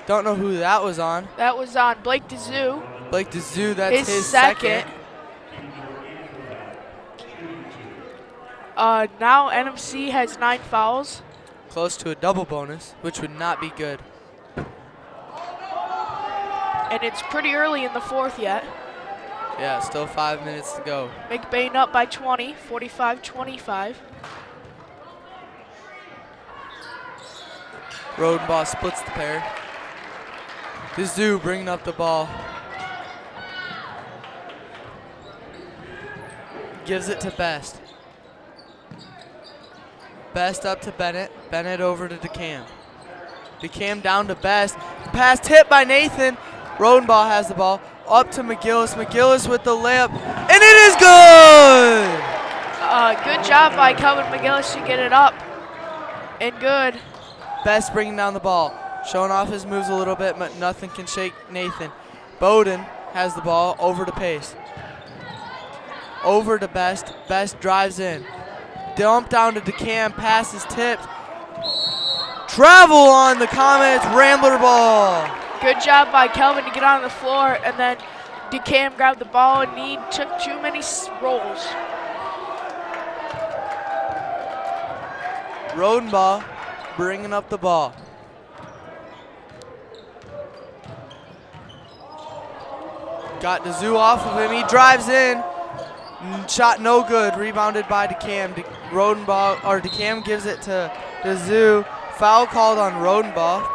Don't know who that was on. That was on Blake DeZoo. Blake DeZoo, that's his second. Now NMC has 9 fouls. Close to a double bonus, which would not be good. And it's pretty early in the fourth yet. Yeah, still 5 minutes to go. McBain up by 20, 45-25. Rodenbaugh splits the pair. DeZoo bringing up the ball. Gives it to Best. Best up to Bennett. Bennett over to DeCam. DeCam down to Best. Pass tipped by Nathan. Rodenbaugh has the ball. Up to McGillis. McGillis with the layup. And it is good! Good job by Calvin McGillis to get it up. And good. Best bringing down the ball. Showing off his moves a little bit, but nothing can shake Nathan. Bowden has the ball over to Pace. Over to Best. Best drives in. Dump down to DeCam. Pass is tipped. Travel on the Comets. Rambler ball. Good job by Kelvin to get on the floor, and then DeCam grabbed the ball and he took too many rolls. Rodenbaugh bringing up the ball. Got Dazoo off of him. He drives in. Shot no good. Rebounded by DeCam. DeCam gives it to Dazoo. Foul called on Rodenbaugh.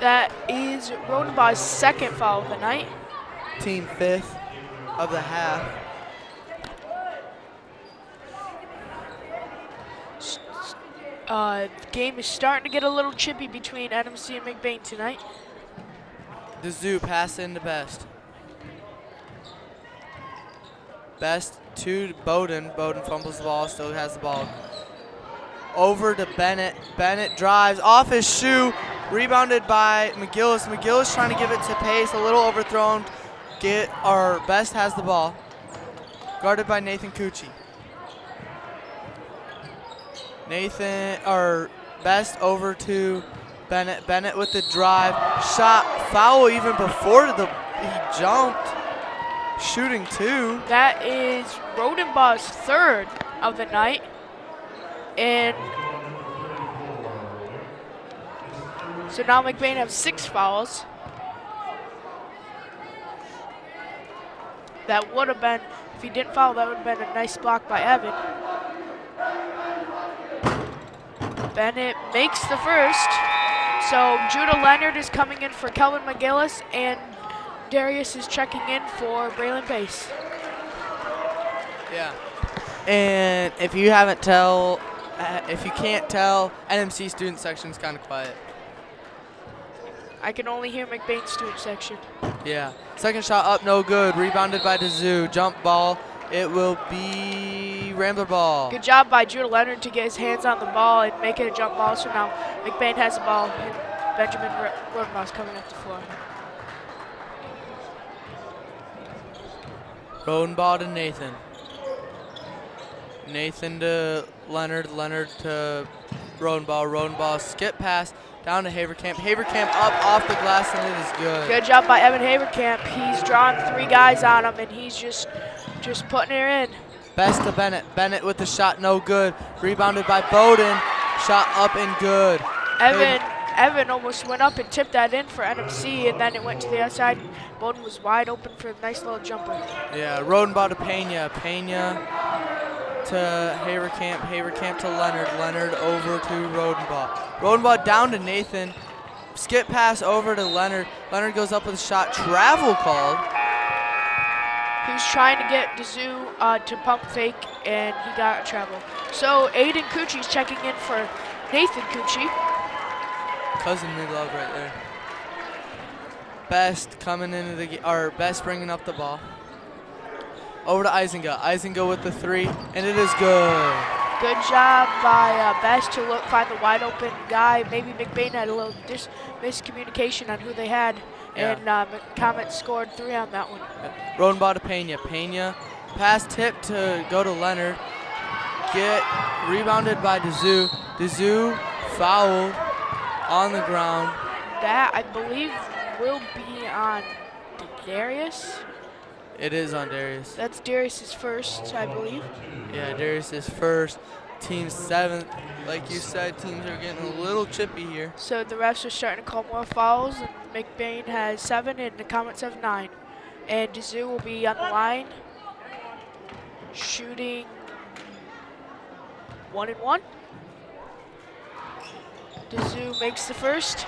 That is Rodenbaugh's second foul of the night. Team 5th of the half. The game is starting to get a little chippy between NMC and McBain tonight. Dazoo pass into Best. Best to Bowden. Bowden fumbles the ball, still has the ball. Over to Bennett. Bennett drives off his shoe. Rebounded by McGillis. McGillis trying to give it to Pace. A little overthrown. Best has the ball. Guarded by Nathan Cucci. Best over to Bennett. Bennett with the drive. Shot. Foul even before he jumped. Shooting 2. That is Rodenbaugh's third of the night. And so now McBain has 6 fouls. That would have been, if he didn't foul, that would have been a nice block by Evan. Bennett makes the first. So Judah Leonard is coming in for Kelvin McGillis, and Darius is checking in for Braylon Pace. Yeah. And if you can't tell, NMC student section is kind of quiet. I can only hear McBain's student section. Yeah. Second shot up, no good. Rebounded by Dazoo. Jump ball. It will be Rambler ball. Good job by Judah Leonard to get his hands on the ball and make it a jump ball. So now McBain has the ball, and Benjamin Rodenbaugh's coming up the floor. Rodenbaugh to Nathan. Nathan to Leonard. Leonard to Rodenbaugh. Rodenbaugh skip pass down to Haverkamp. Haverkamp up off the glass, and it is good. Good job by Evan Haverkamp. He's drawn 3 guys on him, and he's just putting it in. Best to Bennett. Bennett with the shot, no good. Rebounded by Bowden. Shot up and good. Evan almost went up and tipped that in for NMC, and then it went to the outside. Bowden was wide open for a nice little jumper. Yeah, Rodenbaugh to Pena. Pena to Haverkamp. Haverkamp to Leonard. Leonard over to Rodenbaugh. Rodenbaugh down to Nathan. Skip pass over to Leonard. Leonard goes up with a shot. Travel called. He was trying to get Dazoo to pump fake, and he got a travel. So Aiden Cucci's checking in for Nathan Cucci. Cousinly love right there. Best coming into Best bringing up the ball. Over to Isinga. Isinga with the 3, and it is good. Good job by Best to find the wide open guy. Maybe McBain had a little miscommunication on who they had, and Comet scored 3 on that one. Rodenbaugh to Pena. Pena pass tip to go to Leonard. Rebounded by Dazoo. Dazoo foul on the ground. That, I believe, will be on Darius. It is on Darius. That's Darius's first, I believe. Yeah, Darius is first. Team 7th. Like you said, teams are getting a little chippy here. So the refs are starting to call more fouls, and McBain has 7 and the Comets have 9. And Dazoo will be on the line, shooting 1 and 1. Dazoo makes the first.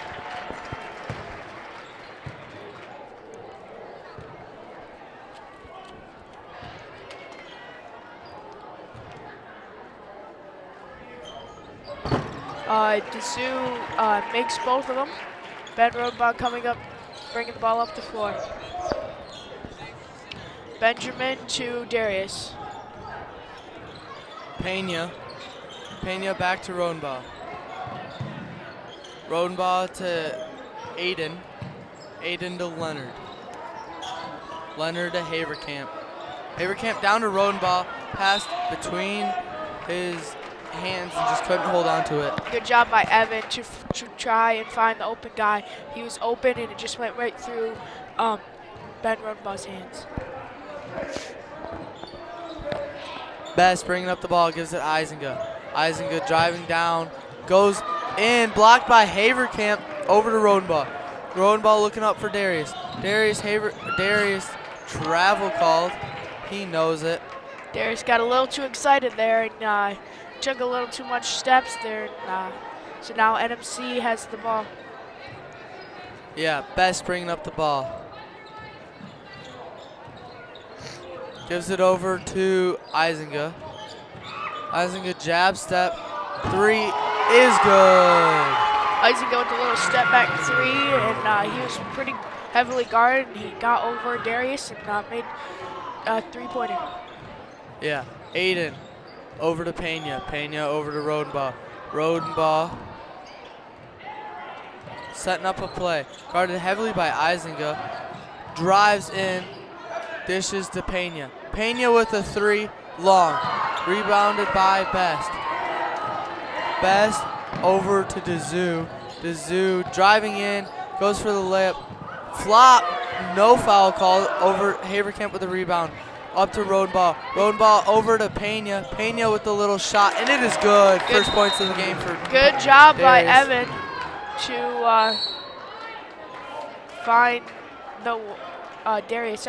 Dazoo makes both of them. Ben Rodenbaugh coming up, bringing the ball up the floor. Benjamin to Darius. Pena back to Rodenbaugh. Rodenbaugh to Aiden. Aiden to Leonard. Leonard to Haverkamp. Haverkamp down to Rodenbaugh. Passed between his hands and just couldn't hold on to it. Good job by Evan to try and find the open guy. He was open and it just went right through Ben Rodenbaugh's hands. Best bringing up the ball, gives it Isinga. Isinga driving down, goes in, blocked by Haverkamp, over to Rodenbaugh. Rodenbaugh looking up for Darius. Darius travel called. He knows it. Darius got a little too excited there and took a little too much steps there. So now NMC has the ball. Yeah, Best bringing up the ball. Gives it over to Isinga. Isinga jab step. 3 is good. Isinga with a little step back 3, and he was pretty heavily guarded. And he got over Darius and made a 3-pointer. Yeah, Aiden over to Pena. Pena over to Rodenbaugh. Rodenbaugh setting up a play. Guarded heavily by Isinga. Drives in. Dishes to Pena. Pena with a 3, long. Rebounded by Best. Best over to Dazoo. Dazoo driving in, goes for the layup. Flop, no foul call. Over Haverkamp with the rebound. Up to Rodenbaugh. Rodenbaugh over to Pena. Pena with the little shot, and it is good. First points of the game for Good job by Darius. Evan to find the Darius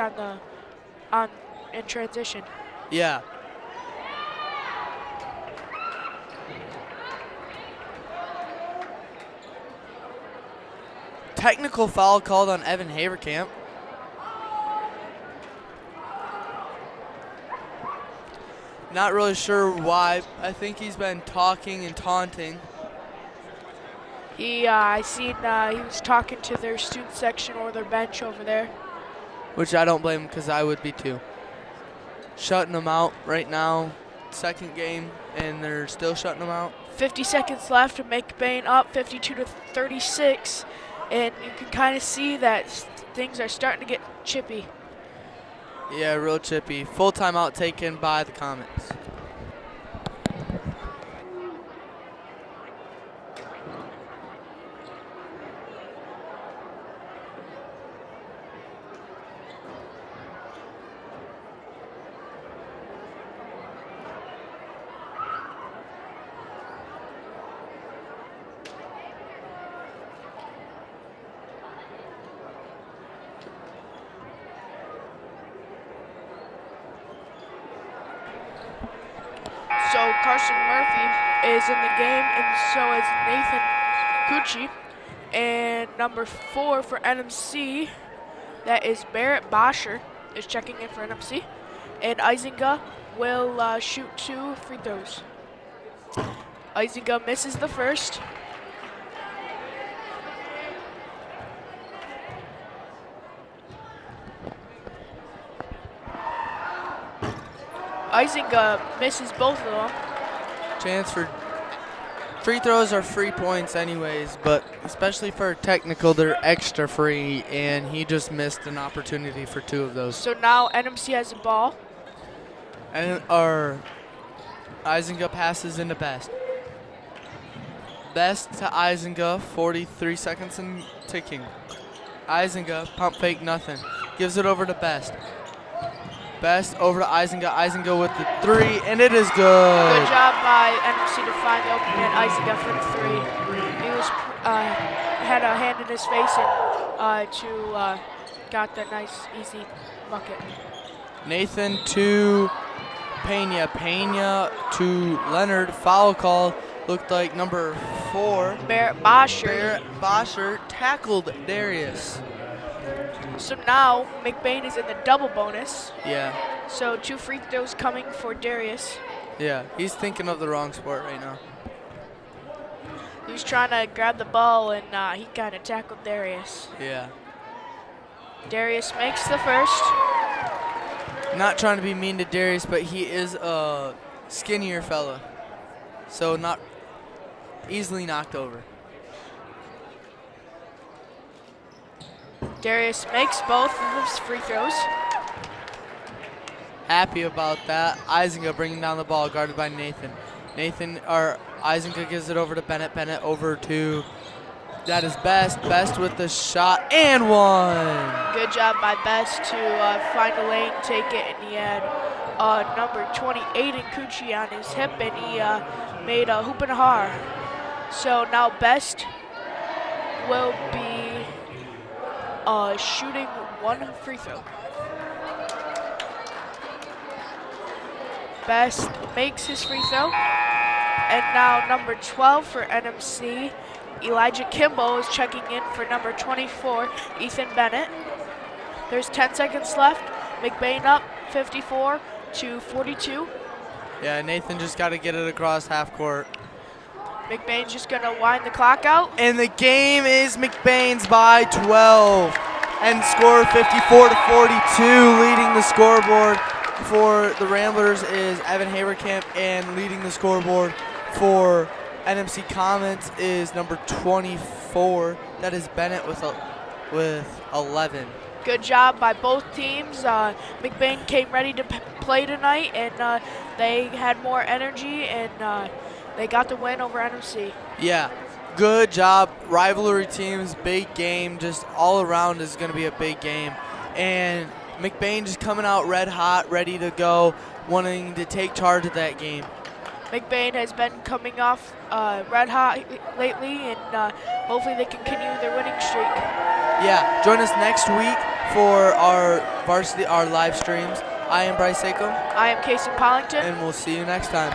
in transition. Yeah. Technical foul called on Evan Haverkamp. Not really sure why. I think he's been talking and taunting. I seen he was talking to their student section or their bench over there. Which I don't blame him, because I would be too. Shutting them out right now. Second game, and they're still shutting them out. 50 seconds left to make McBain up 52-36. And you can kind of see that things are starting to get chippy. Yeah, real chippy. Full timeout taken by the Comets. So Carson Murphy is in the game, and so is Nathan Cucci. And number 4 for NMC, that is Barrett Bosher, is checking in for NMC. And Isinga will shoot 2 free throws. Isinga misses the first. Isinga misses both of them. Chance for free throws are free points anyways, but especially for technical, they're extra free, and he just missed an opportunity for 2 of those. So now NMC has the ball. And Isinga passes into Best. Best to Isinga, 43 seconds and ticking. Isinga, pump fake, nothing. Gives it over to Best. Best over to Isinga. Isinga with the 3, and it is good. Good job by NMC to find the open man. Isinga for the 3. He was had a hand in his face and got the nice easy bucket. Nathan to Pena. Pena to Leonard. Foul call. Looked like number 4. Barrett Bosher. Barrett Bosher tackled Darius. So now McBain is in the double bonus. Yeah. So 2 free throws coming for Darius. Yeah, he's thinking of the wrong sport right now. He was trying to grab the ball and he kind of tackled Darius. Yeah. Darius makes the first. Not trying to be mean to Darius, but he is a skinnier fella. So not easily knocked over. Darius makes both of his free throws. happy about that. Isinga bringing down the ball, guarded by Nathan. Isinga gives it over to Bennett. Bennett over to, that is Best. Best with the shot and one. Good job by Best to find a lane, take it, and he had number 28 in Cucci on his hip, and he made a hoop and a har. So now Best will be shooting one free throw. Best makes his free throw. And now number 12 for NMC, Elijah Kimball is checking in for number 24, Ethan Bennett. There's 10 seconds left. McBain up 54-42. Yeah, Nathan just got to get it across half court. McBain's just going to wind the clock out. And the game is McBain's by 12. And score 54-42, leading the scoreboard for the Ramblers is Evan Haverkamp, and leading the scoreboard for NMC Comets is number 24. That is Bennett with 11. Good job by both teams. McBain came ready to play tonight, and they had more energy, and they got the win over NMC. Yeah, good job. Rivalry teams, big game. Just all around is going to be a big game. And McBain just coming out red hot, ready to go, wanting to take charge of that game. McBain has been coming off red hot lately, and hopefully they continue their winning streak. Yeah, join us next week for our Varsity, our live streams. I am Bryce Sakem. I am Casey Pollington. And we'll see you next time.